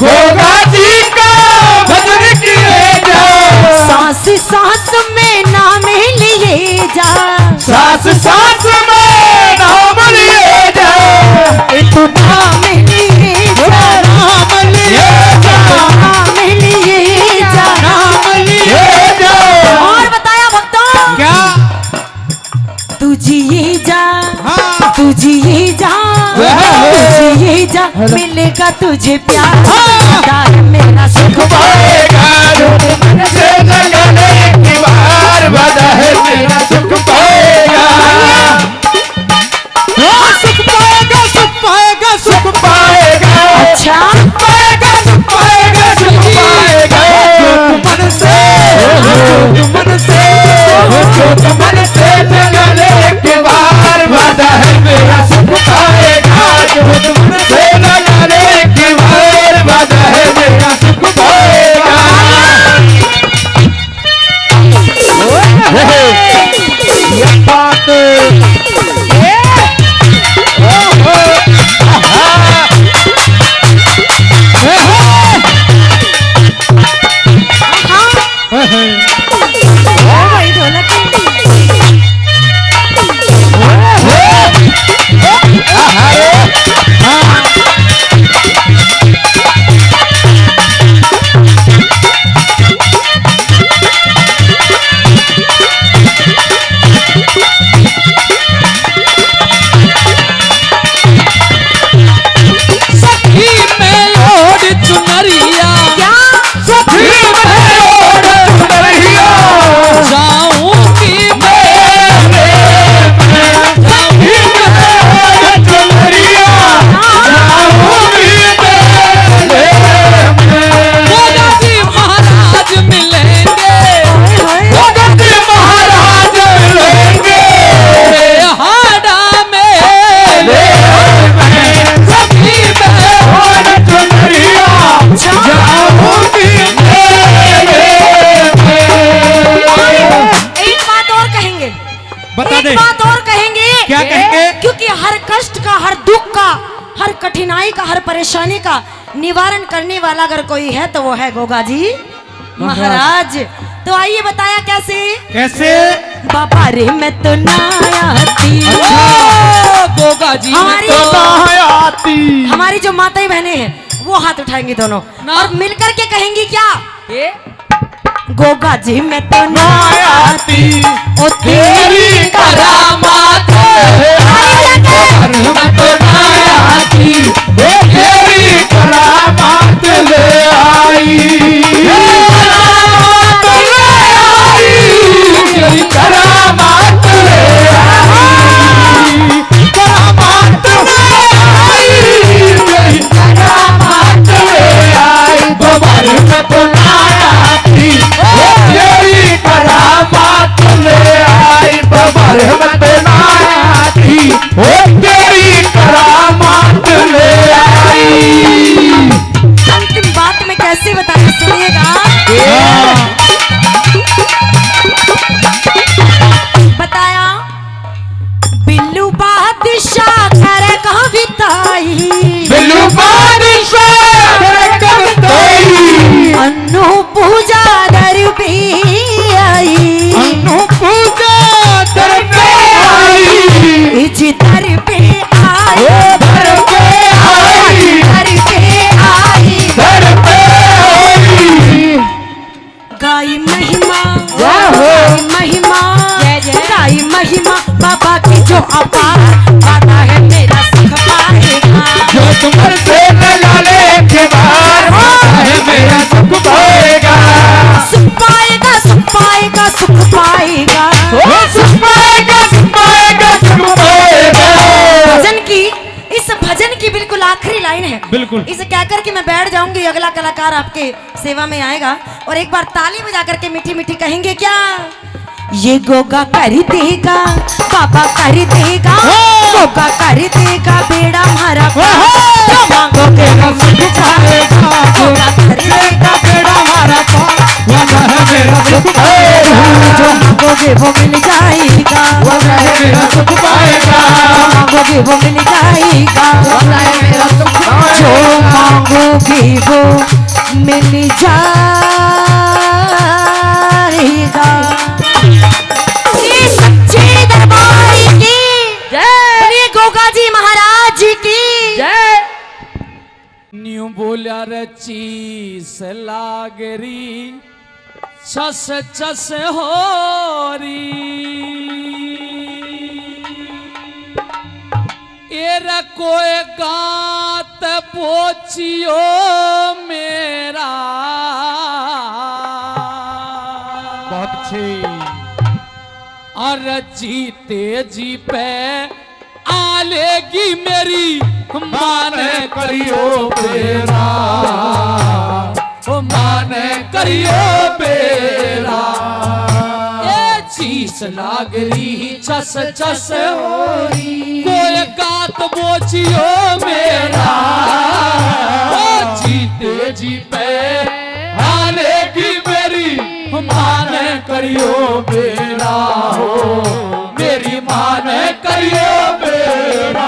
गोगा जी का भजन किए जा, सांस सांस में नाम लिए जा, सास सास में नाम लिए जा, तू नाम लिए जा, नाम लिए जा, नाम लिए जा, नाम लिए जा। और बताया भक्तों, क्या? तू जिए जा, हाँ, तू जिए जा, तू जिए जा, मिलेगा तुझे प्यार, वादा है मेरा सुख पाएगा, मन से लगाने की बार, वादा है मेरा सुख पाएगा। सुख पाएगा, सुख पाएगा, सुख पाएगा, अच्छा पाएगा, सुख पाएगा, सुख पाएगा। मन से, मन से, मन से लगाने की बार, वादा है मेरा सुख पाएगा, मन से लगाने की बार, वादा है मेरा सुख पाएगा। परेशानी का निवारण करने वाला अगर कोई है तो वो है गोगा जी महाराज। तो आइए बताया कैसे। कैसे? बाबा रे मैं तो ना आती। गोगा जी हमारी जो माताएं बहनें हैं वो हाथ उठाएंगी दोनों और मिलकर के कहेंगी क्या, गोगा जी मैं तो ना आती ओ तेरी करामात मैं तो ना आती ओ तेरी करामात ले आई। करामात ले आई, करामात ले आई, करामात ले आई। बाबा रे मैं तो ना आती ओ तेरी करामात ले आई। बाबा रे मैं तो ना आती ओ तेरी करामात ले आई। अंतिम बात में कैसे बताया सुनिएगा। बताया बिल्लू बादशाह घर कविताई, बिल्लू बादशाह घर कविताई, अन्नू पूजा दर पे आई, अन्नू पूजा दर पे आई, इज दर पे आई, दर पे आई, दर पे आई, दर पे आई। गाई महिमा गाई महिमा गाई महिमा बाबा की जो अपार वादा है मेरा सुख पाएगा। जो तुमर से लगा ले के बार है मेरा सुख पाएगा। सुख पाएगा सुख पाएगा सुख पाएगा सुख पाएगा सुख पाएगा सुख पाएगा। भजन की इस भजन की बिल्कुल आखिरी लाइन है। बिल्कुल। इसे कहकर के मैं बैठ जाऊंगी, अगला कलाकार आपके सेवा में आएगा और एक बार ताली बजा करके मीठी मीठी कहेंगे क्या, ये गोगा कर देगा बाबा कर देगा, गोगा कर देगा बेड़ा हमारा जो मांगोगे वो मिल जाएगा। गोगा कर देगा बेड़ा हमारा वादा है मेरा सुख पाएगा। जो मांगोगे वो मिल जाएगा। वादा है मेरा सुख पाएगा। मांगोगे वो मिल जाएगा। वादा है मेरा सुख पाएगा। जो मांगोगे वो मिल जाएगा। श्री सच्चे दरबार की जय, गोगा जी महाराज की जय। न्यू बोल्या रे चीस लागरी छस छस होरी एर कोई गात पोचियो मेरा। बहुत अच्छी। और जीते जी पे आलेगी मेरी माने करियो बेरा, ओ माने करियो बेरा। ए चीस लागरी छस छस होरी कोई गात बोचियो मेरा। ओ जीते जी पे आलेगी मेरी माने करियो बेरा हो, मेरी माने करियो बेरा।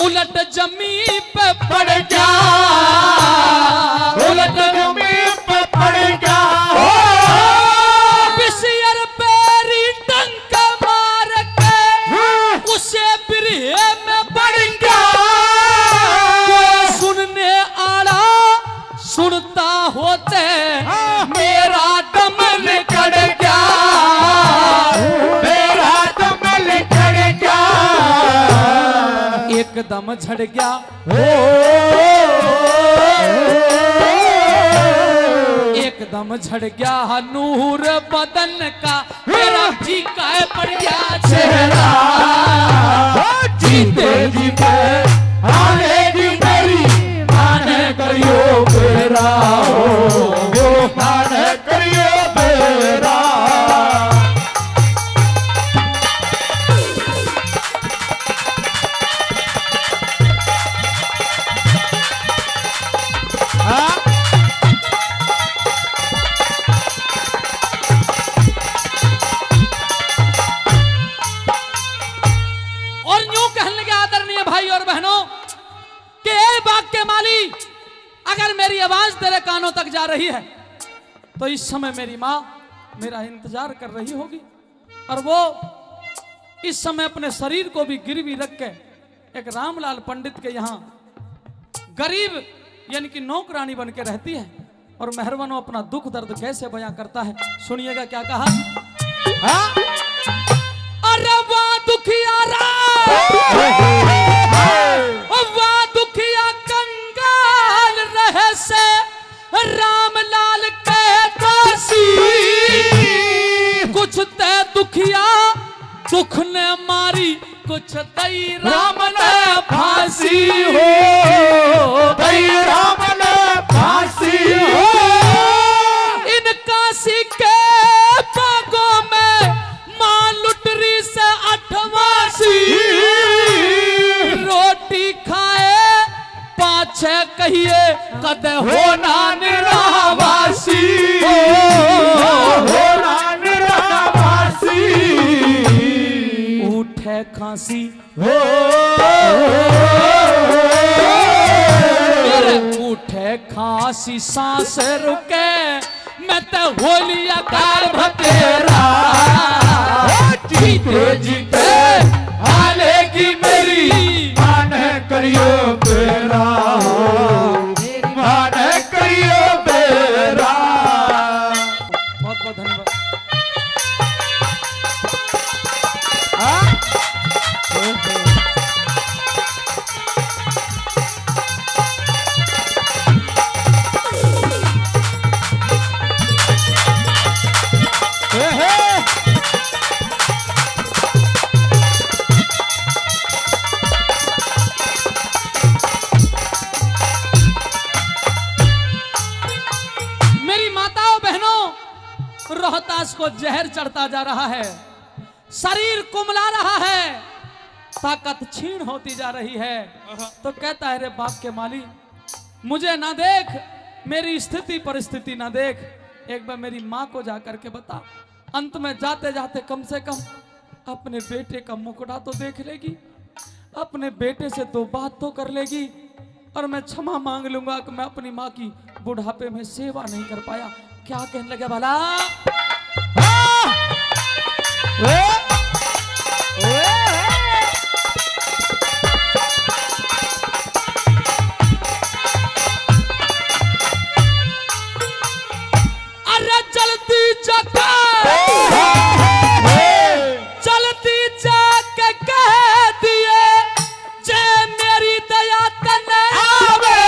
उलट जमी पे पड़ जा, उलट जमी पे पड़ जा। बिसियर पेरी टंक मार के उसे बिरहे में पड़ जा। कोई सुनने आला सुनता होते मेरा दम निकल गया, मेरा दम निकल गया। एकदम झड़ गया एकदम एकदम झड़ गया नूर बदन का, मेरा फीका पड़ गया चेहरा। जीते जीते आलेगी मेरी माने करियो बेरा, हो माने करियो बेरा। और यूं कहने लगे आदरणीय भाई और बहनों कि ए बाग के माली, अगर मेरी आवाज तेरे कानों तक जा रही है तो इस समय मेरी माँ मेरा इंतजार कर रही होगी, और वो इस समय अपने शरीर को भी गिरवी रख के एक रामलाल पंडित के यहाँ गरीब यानी कि नौकरानी बन के रहती है। और मेहरबानों अपना दुख दर्द कैसे बयां करता है, सुनिएगा क्या कहा। अरे वाह दुखियारा, वाह दुखिया कंगाल रहे से रामलाल के दासी, कुछ ते दुखिया दुख ने मारी, कुछ दई राम ने फांसी हो, दई राम ने फांसी हो। इन काशी के बागों में मां लुटरी से अठवासी, रोटी खाए पाछे कहिए कद होना निरावासी, होना निरावासी। उठे खांसी हो उठे खांसी सांस रुके, मैं तो होलिया काल भतेरा। जीते जीते आलेगी मेरी माने करियो बेरा, माने करियो बेरा। बहुत बहुत धन्यवाद। मेरी माताओं बहनों, रोहतास को जहर चढ़ता जा रहा है, शरीर कुमला रहा है, ताकत छीन होती जा रही है। तो कहता है रे बाप के माली, मुझे ना देख, मेरी स्थिति परिस्थिति ना देख, एक बार मेरी माँ को जाकर के बता। अंत में जाते जाते कम से कम अपने बेटे का मुखड़ा तो देख लेगी, अपने बेटे से दो बात तो कर लेगी, और मैं क्षमा मांग लूंगा कि मैं अपनी माँ की बुढ़ापे में सेवा नहीं कर पाया। क्या कहने लगे भला? अरे जल्दी जाके कह दिए जे मेरी दया तने आवे,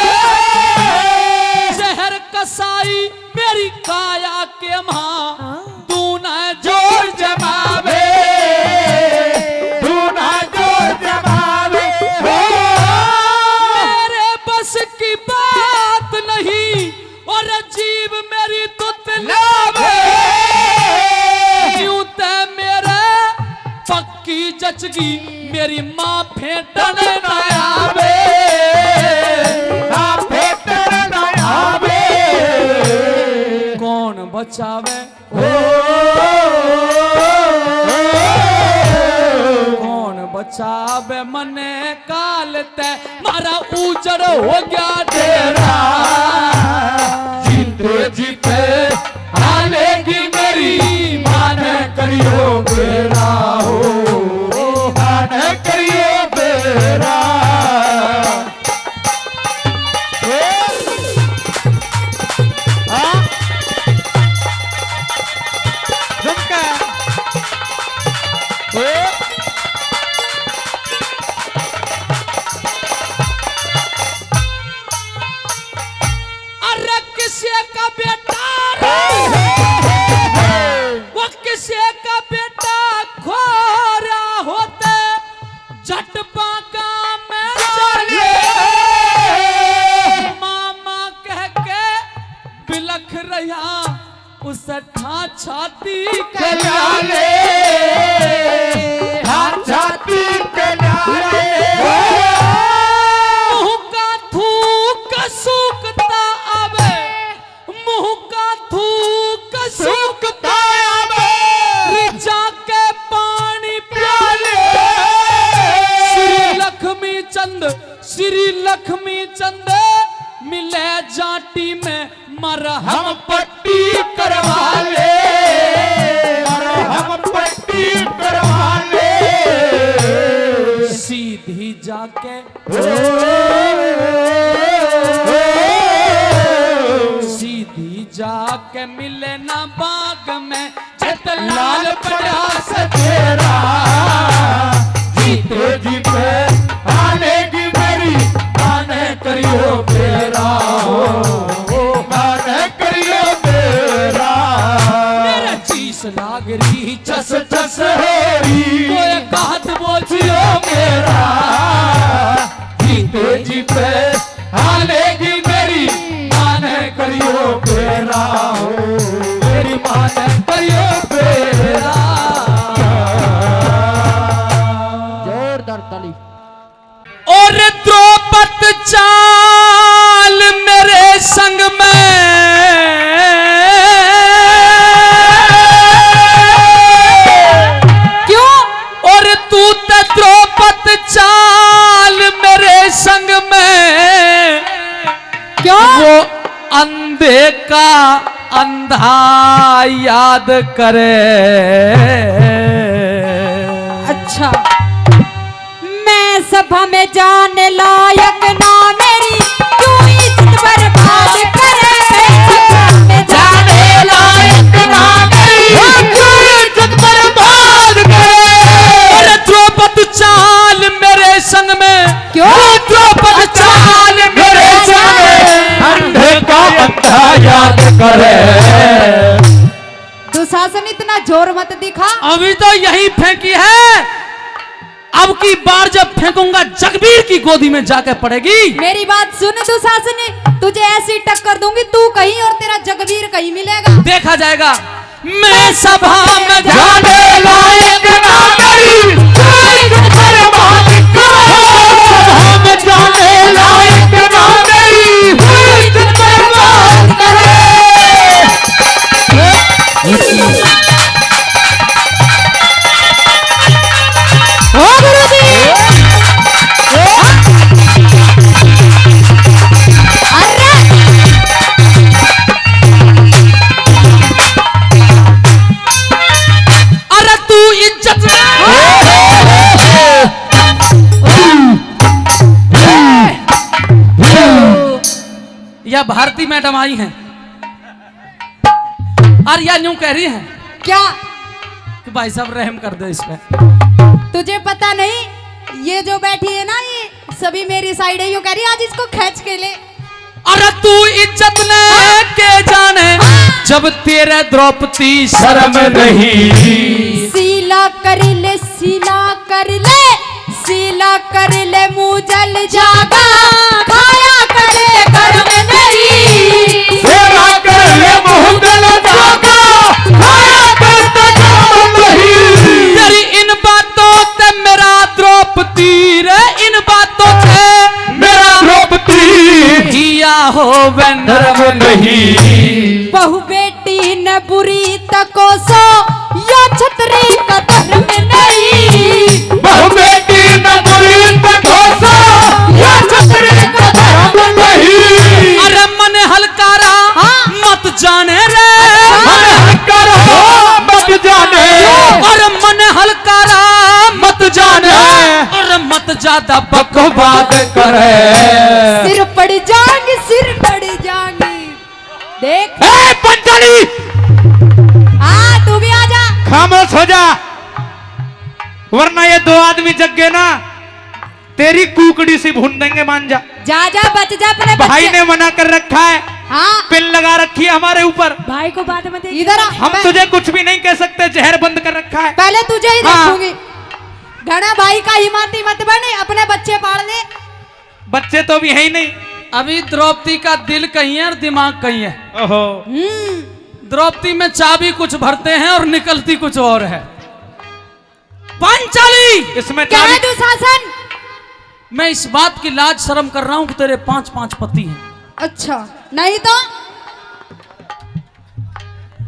जहर कसाई मेरी काया के मां दूना जोर जमावे, दूना जोर जमावे। मेरे बस की बात नहीं और जीव मेरी तुतलावे, यूं ते मेरे पक्की जचगी मेरी माँ फेंटन न आवे, ना फेंटन न आवे। कौन बचावे कौन बचावे मने काल ते मारा उजड़ हो गया डेरा। जीते जीते आलेगी मेरी माने करियो बेरा, हो माने करियो बेरा। के लाले, हाथ छाती के लाले। मुंह का थूक सूखता आवे, मुंह का थूक सूखता आवे, रिचा के पानी प्याले। श्री लक्ष्मी चंद मिले जाटी में मरहम पट्टी करवा ले, हम पट्टी करवा ले। सीधी जाके सीधी जाके मिले ना बाग में जत लाल पड़ास तेरा, जीते जी पे आनेगी मेरी, आने करियो मेरा, आने करियो मेरा। मेरा चीस लाग रही चस चस हेरी, कोई कहत बोझियो मेरा, जीते जी पे आनेगी मेरी, आने करियो मेरा, मेरी माने करियो मेरा। और द्रौपद चाल मेरे संग में, क्यों? और तू तो द्रौपद चाल मेरे संग में, क्यों? वो अंधे का अंधा याद करे। अच्छा, मैं सभा में जाने लायक ना मेरी, क्यों इज्जत बर्बाद करे। सभा में जाने लायक ना मेरी, क्यों इज्जत बर्बाद करे। अरे द्रौपद चाल मेरे संग में, क्यों? द्रौपद चाल मेरे संग में, अंधे का अंधा याद करे। दुशासन इतना जोर मत दिखा। अभी तो यही फेंकी है, अब की बार जब फेंकूंगा जगबीर की गोदी में जाके पड़ेगी। मेरी बात सुन दुशासन, तुझे ऐसी टक्कर दूंगी तू कहीं और तेरा जगबीर कहीं मिलेगा। देखा जाएगा। मैं सभा में जाने लायक ना मेरी, क्यों इज्जत बर्बाद करे। हम जाने लायक ना मेरी, क्यों इज्जत बर्बाद करे। ओ गुरुजी, अरे अरे तू इज्जत या भारती मैडम आई हैं और या यूं कह रही हैं क्या कि भाई साहब रहम कर दो इस पे। तुझे पता नहीं, ये जो बैठी है ना, ये सभी मेरी साइड है। यूं कह रही आज इसको खींच के ले। अरे तू इज्जत ले के जाने, जब तेरे द्रौपदी शर्म नहीं। सीला कर ले, सीला कर ले, सीला कर ले, मुँह जल जागा, खाया करे कर्म नहीं। सेवा कर ले मुँह जल जागा, खाया करता कर्म नहीं। तेरी इन बातों से मेरा द्रौपदी रे, इन बातों से मेरा द्रौपदी किया हो धर्म नहीं। बहु बेटी न बुरी तको सो, या छतरी का धर्म नहीं। बहु बेटी न बुरी तको सो, या छतरी का धर्म नहीं। अरे मन हलकारा मत जाने रे, मन हलकारा मत जाने। अरे मन हलकारा मत जाने, और मत ज्यादा बकवाद करे। सिर पड़ जाएंगे, सिर पड़ जाएंगे। देख ए पंचड़ी, तू भी आजा। खामोश हो जा, वरना ये दो आदमी जग गए ना, तेरी कुकड़ी से भून देंगे। मान जा, जा जा, बच जा अपने भाई बच्चे। ने मना कर रखा है, हाँ, पिन लगा रखी है हमारे ऊपर। भाई को बाद में इधर आ। हम तुझे कुछ भी नहीं कह सकते, जहर बंद कर रखा है। पहले तुझे ही हाँ। देखूंगी। घना भाई का हिमाती मत बने, अपने बच्चे पाल ले। बच्चे तो भी है ही नहीं। अभी द्रौपदी का दिल कहीं है और दिमाग कहीं है। ओहो, द्रौपदी में चाबी कुछ भरते हैं और निकलती कुछ और है। पांचाली, इसमें क्या है दुशासन? मैं इस बात की लाज शर्म कर रहा हूं कि तेरे 5 पति हैं। अच्छा, नहीं तो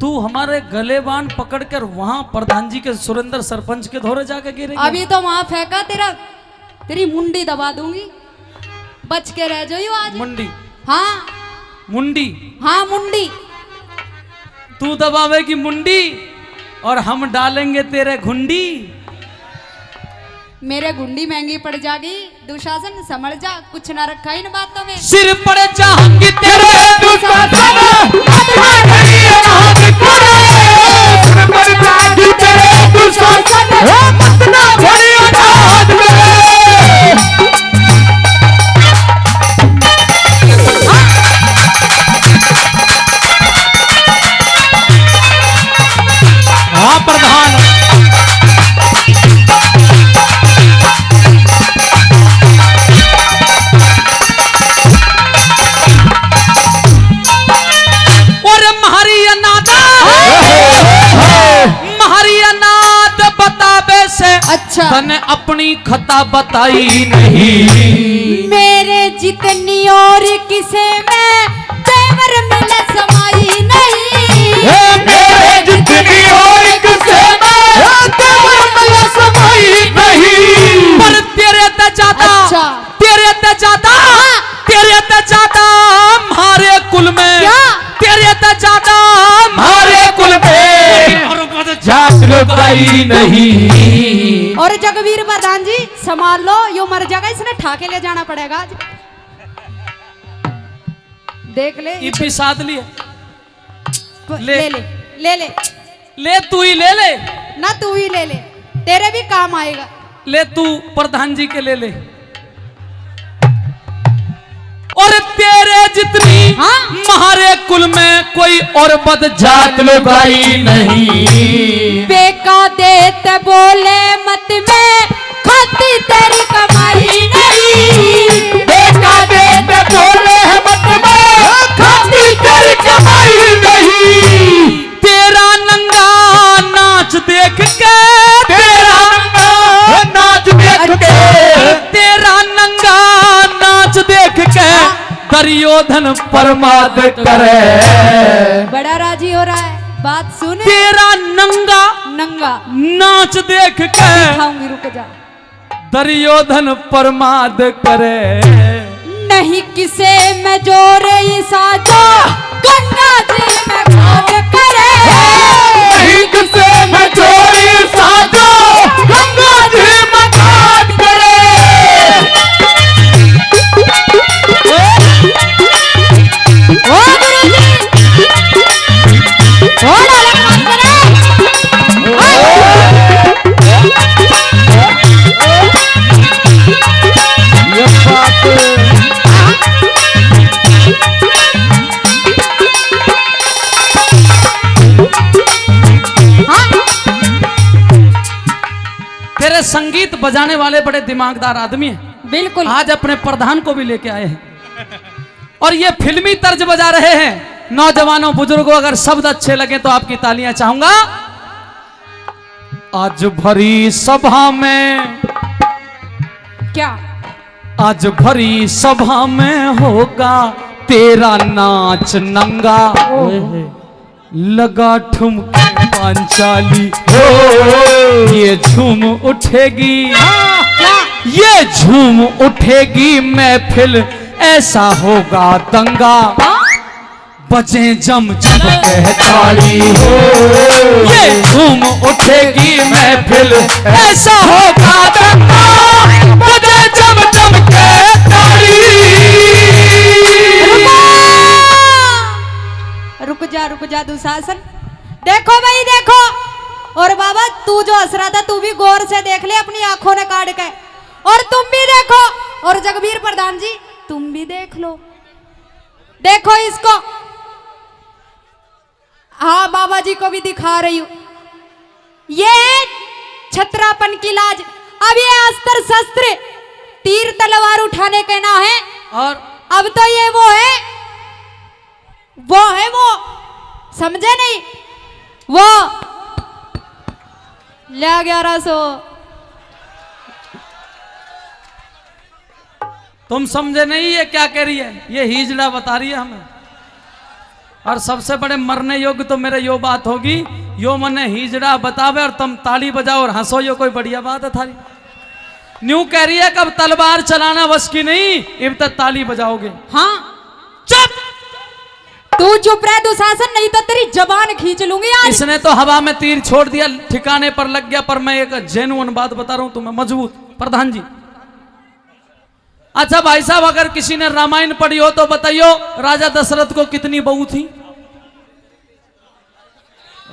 तू हमारे गले बांध पकड़कर वहां प्रधान जी के सुरेंद्र सरपंच के धोरे जाकर गिरे। अभी तो वहां फेंका, तेरी मुंडी दबा दूंगी, बच के रह जाइयो आज। मुंडी? हाँ मुंडी? हाँ मुंडी। तू दबावेगी मुंडी और हम डालेंगे तेरे घुंडी। मेरे गुंडी महंगी पड़ जाएगी दुशासन, समझ जा, कुछ ना रखा इन बातों में। सिर पड़ जाऊंगी तेरे हाँ प्रधान। अच्छा, तने अपनी खता बताई नहीं, मेरे जितनी और किसे में तेवर मिले समाई नहीं, मेरे जितनी और किसे में तेवर मिले समाई नहीं। पर तेरे ते ज्यादा, अच्छा, तेरे ते ज्यादा, तेरे ते ज्यादा हमारे कुल में, तेरे ते ज्यादा हमारे कुल में जात लुकाई नहीं। और जगवीर प्रधान जी संभाल लो, यो मर जाएगा, इसने ठाके ले जाना पड़ेगा आज। देख ले, ये पिसाद लिए ले ले ले ले ले, तू ही ले ले ना, तू ही ले ले, तेरे भी काम आएगा। ले तू प्रधान जी के ले ले। और तेरे जितनी हमारे कुल में कोई और बद जात लुकाई नहीं। बेका देते बोले मत में खाती तेरी कमाई नहीं, बेका देते बोले मत में खाती तेरी कमाई नहीं। तेरा नंगा नाच देख के, तेरा नंगा नाच देख के, तेरा नंगा नाच देख के दुर्योधन परमाद करे। बड़ा राजी हो रहा है, बात सुन। तेरा नंगा नंगा नाच देख के दिखाऊंगी, रुक जा। दुर्योधन परमाद करे। नहीं किसे में जोरे ये साजो, गंगा जी में खोज करे। नहीं किसे में जोरी साजो, गंगा जी में खोज करे। ओ गुरुजी, ओ डालक मत करे। ये बात तेरे संगीत बजाने वाले बड़े दिमागदार आदमी हैं। बिल्कुल, आज अपने प्रधान को भी लेके आए हैं और ये फिल्मी तर्ज बजा रहे हैं। नौजवानों बुजुर्गों, अगर शब्द अच्छे लगे तो आपकी तालियां चाहूंगा। आज भरी सभा में, क्या आज भरी सभा में होगा तेरा नाच नंगा, लगा ठुमकी पांचाली, ये झूम उठेगी, ये झूम उठेगी महफिल, ऐसा होगा दंगा, बजे जम जम के ताली, ये झूम उठेगी महफिल, ऐसा होगा दंगा, बजे जम जम के ताली। रुक जा दुशासन, देखो भाई देखो। और बाबा तू जो हंस रहा था, तू भी गौर से देख ले अपनी आंखों ने काट के, और तुम भी देखो, और जगवीर प्रधान जी तुम भी देख लो, देखो इसको। हाँ बाबा जी को भी दिखा रही हूं, ये छत्रापन की लाज। अब ये अस्त्र शस्त्र तीर तलवार उठाने के ना है, और अब तो ये वो है वो समझे नहीं? वो ले 1100। तुम समझे नहीं ये क्या कह रही है? ये हिजड़ा बता रही है हमें। और सबसे बड़े मरने योग्य तो मेरे यो बात होगी, यो मने हिजड़ा बतावे और तुम ताली बजाओ और हंसो, यो कोई बढ़िया बात है थारी? न्यू कह रही है कब तलवार चलाना बस की नहीं, अब तक ताली बजाओगे। हाँ चुप! तू चुप रह दुशासन, नहीं तो तेरी जबान खींच लूंगी आज। इसने तो हवा में तीर छोड़ दिया, ठिकाने पर लग गया। पर मैं एक जेन्युइन बात बता रहा हूं तुम्हें, मजबूत। प्रधान जी, अच्छा भाई साहब, अगर किसी ने रामायण पढ़ी हो तो बताइयो राजा दशरथ को कितनी बहू थी?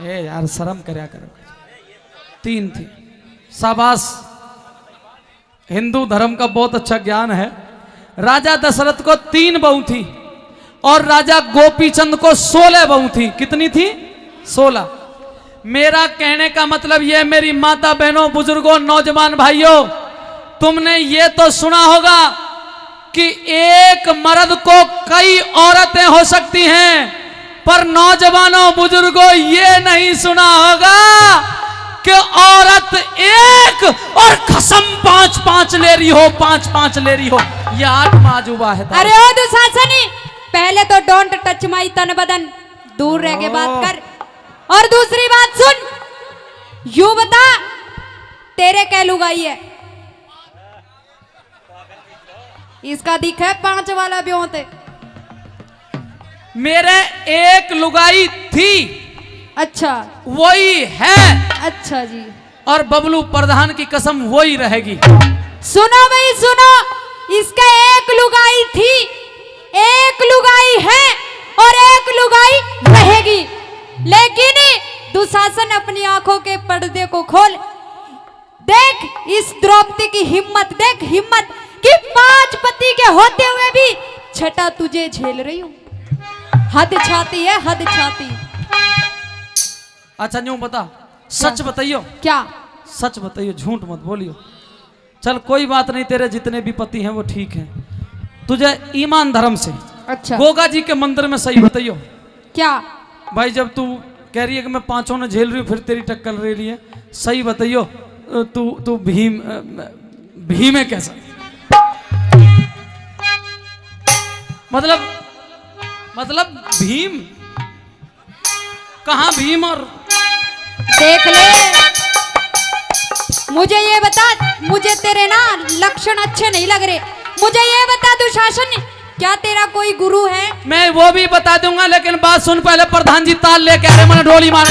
ए यार शर्म करया करो। 3 थी। शाबाश, हिंदू धर्म का बहुत अच्छा ज्ञान है। राजा दशरथ को 3 बहू थी और राजा गोपीचंद को 16 बहू थी। कितनी थी? 16। मेरा कहने का मतलब यह, मेरी माता बहनों, बुजुर्गों, नौजवान भाइयों, तुमने ये तो सुना होगा कि एक मर्द को कई औरतें हो सकती हैं, पर नौजवानों, बुजुर्गों, ये नहीं सुना होगा कि औरत एक और कसम 5-5 ले रही हो, 5-5 ले रही हो। ये 8 माजुबा है। अरे ओ दुशासनी, पहले तो डोंट टच माई तन बदन, दूर रह के बात कर। और दूसरी बात सुन, यू बता तेरे क्या लुगाई है? इसका दिख है 5 वाला ब्योंते। मेरे एक लुगाई थी। अच्छा, वही है। अच्छा जी। और बबलू प्रधान की कसम वही रहेगी। सुनो भाई सुनो, इसका एक लुगाई थी, एक लुगाई है और एक लुगाई रहेगी। लेकिन दुशासन अपनी आंखों के पर्दे को खोल, देख इस द्रौपदी की हिम्मत, देख हिम्मत कि 5 पति के होते हुए भी छठा तुझे झेल रही हूं। हद छाती है, हद छाती। अच्छा न्यू बता, सच बताइयो। क्या? सच बताइयो, झूठ मत बोलियो। चल कोई बात नहीं, तेरे जितने भी पति हैं वो ठीक हैं। तुझे ईमान धर्म से अच्छा गोगा जी के मंदिर में सही बताइयो। क्या? भाई जब तू कह रही है कि मैं 5 ने झेल रही हूँ, फिर तेरी टक्कर ले रही है, सही बताइयो। तू भीम है कैसा? मतलब भीम कहाँ? भीम और देख ले, मुझे ये बता, मुझे तेरे ना लक्षण अच्छे नहीं लग रहे। मुझे ये बता दुशासन, क्या तेरा कोई गुरु है? मैं वो भी बता दूंगा, लेकिन बात सुन पहले। प्रधान जी ताल लेके आ रहे, मैंने डोली मार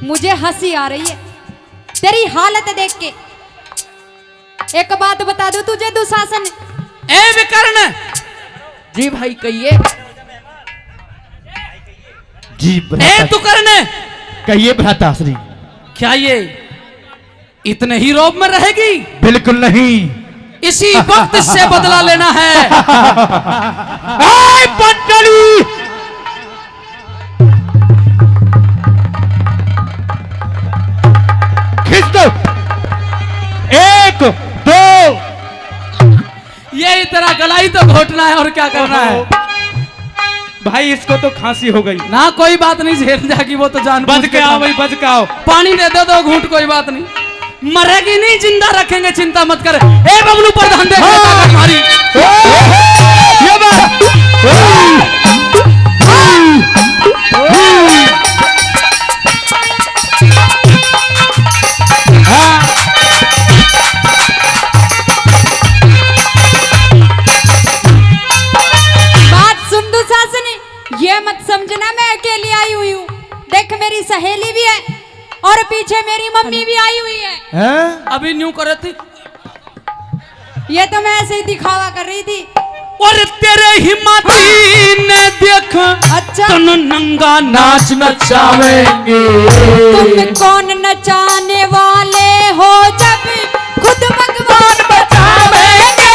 मुझे हंसी आ रही है तेरी हालत देख के। एक बात बता दूं तुझे दुशासन, ए विकर्ण जी भाई कहिए। जी ए तू करने कहिए भ्राताश्री। क्या ये इतने ही रोब में रहेगी? बिल्कुल नहीं, इसी वक्त इससे बदला लेना है। पंडली खींच दो, 1 2। ये तेरा गलाई तो घोटना है और क्या करना है भाई? इसको तो खांसी हो गई ना। कोई बात नहीं, झेल जाएगी वो तो जान बच के आओ भाई, बच के आओ। पानी दे दो 2 घूंट, कोई बात नहीं। मरेगी नहीं, जिंदा रखेंगे, चिंता मत कर। ए बबलू प्रधान देख हमारी समझना मैं अकेली आई हुई हूँ। देख मेरी सहेली भी है और पीछे मेरी मम्मी भी आई हुई है। अभी न्यू करे थी। ये तो मैं ऐसे ही दिखावा कर रही थी। और तेरे हिम्मती ने देख अच्छा तन नंगा नाच नचावेंगे। तुम कौन नचाने वाले हो जब खुद भगवान बचावेंगे।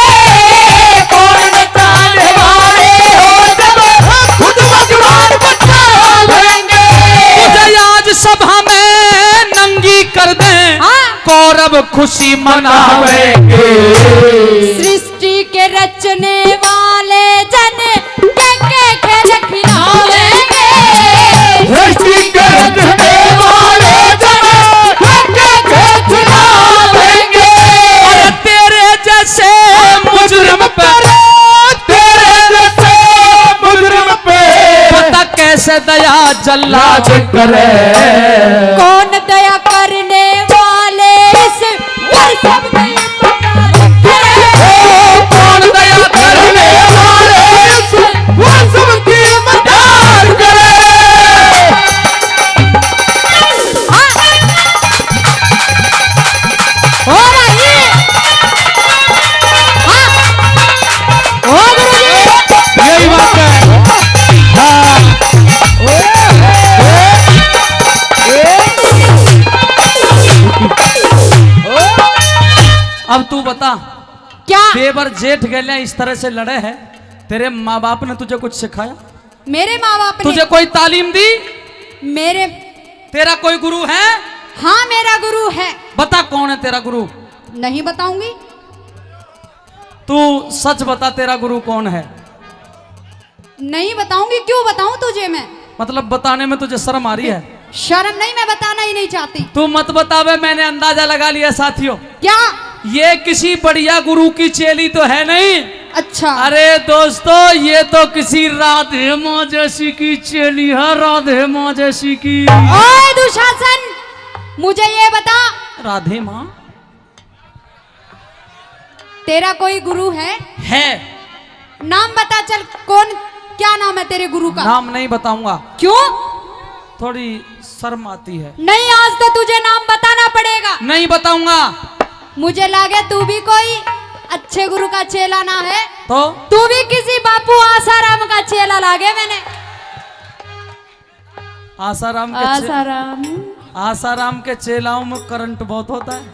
कौन नचाने वाले हो जब खुद भगवान बचावेंगे। तुझे आज सभा में नंगी कर दें हाँ। कौरव खुशी मनावेंगे। सृष्टि के रचने वाले जन के खेल खिलावेंगे। सृष्टि के रचने वाले जन के खेल खिलावेंगे। और तेरे जैसे मुजरिम पर तेरे जैसे मुजरिम पे पता कैसे दया जल्लाद करे। कौन दया करने वाले इस पर सब नहीं पता करे। कौन दया करने वाले वो सबकी मदद करे। हो रही हो गुरुजी। यही बात है। अब तू बता क्या देवर जेठ गले इस तरह से लड़े हैं, तेरे माँ बाप ने तुझे कुछ सिखाया? मेरे माँ बाप ने तुझे कोई तालीम दी? मेरे तेरा कोई गुरु है? हाँ मेरा गुरु है। बता कौन है तेरा गुरु? नहीं बताऊंगी। तू सच बता तेरा गुरु कौन है? नहीं बताऊंगी। क्यों बताऊं तुझे मैं? मतलब बताने में तुझे शर्म आ रही है? शर्म नहीं, मैं बताना ही नहीं चाहती। तू मत बतावे, मैंने अंदाजा लगा लिया साथियों। क्या? ये किसी बढ़िया गुरु की चेली तो है नहीं। अच्छा अरे दोस्तों ये तो किसी राधे माँ जैसी की चेली है, राधे माँ जैसी की। ओए दुशासन, मुझे ये बता राधे माँ तेरा कोई गुरु है? है। नाम बता चल। कौन, क्या नाम है तेरे गुरु का? नाम नहीं बताऊंगा, क्यों? थोड़ी शर्म आती है। नहीं, आज तो तुझे नाम बताना पड़ेगा। नहीं बताऊंगा। मुझे लगे तू भी कोई अच्छे गुरु का चेला ना है, तो तू भी किसी बापू आसाराम का चेला लागे। मैंने आसाराम के आसाराम के चेलाओं में करंट बहुत होता है।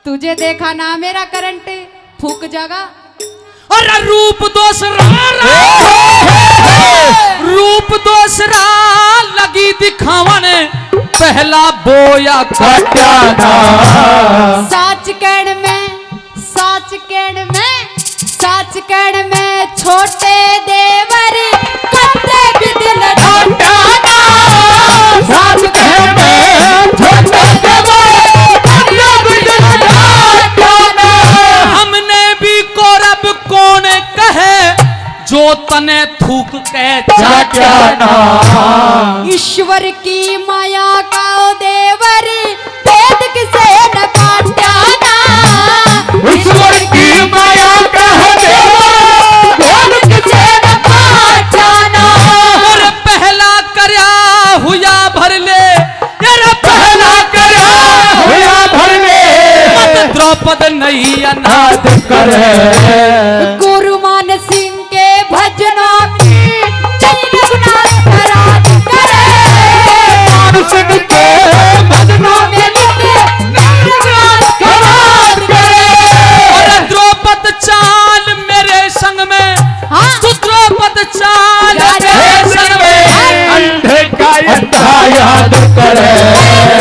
तुझे देखा ना मेरा करंट फूक जागा। और रूप दोसरा रूप दोसरा लगी दिखावन, पहला बोया कट्याना साच कण में, साच कण में, साच कण में छोटे देवर कत्ते भी दिल ढांढाना। साथ कहते छोटे देवर कत्ते भी दिल ढांढाना। हमने भी कौरव कौन कहे, जो तने थूक के कट्याना। ईश्वर की माया का ओ देवर भेद किसे न काटाना। ईश्वर की माया का देवर भेद किसे न काटाना। और पहला करया हुआ भर ले, यार पहला करया हुआ भर ले, मत द्रौपद नहीं अनाथ नाद करे। गुरु मान सिंह के भजनों की जय रघुनाथ राज करे। मानसिक के भजनों में लिखे रघुनाथ राज करे। और द्रौपद चाल मेरे संग में, हाँ। द्रौपद चाल मेरे संग में, अंधे का अंधा याद करे।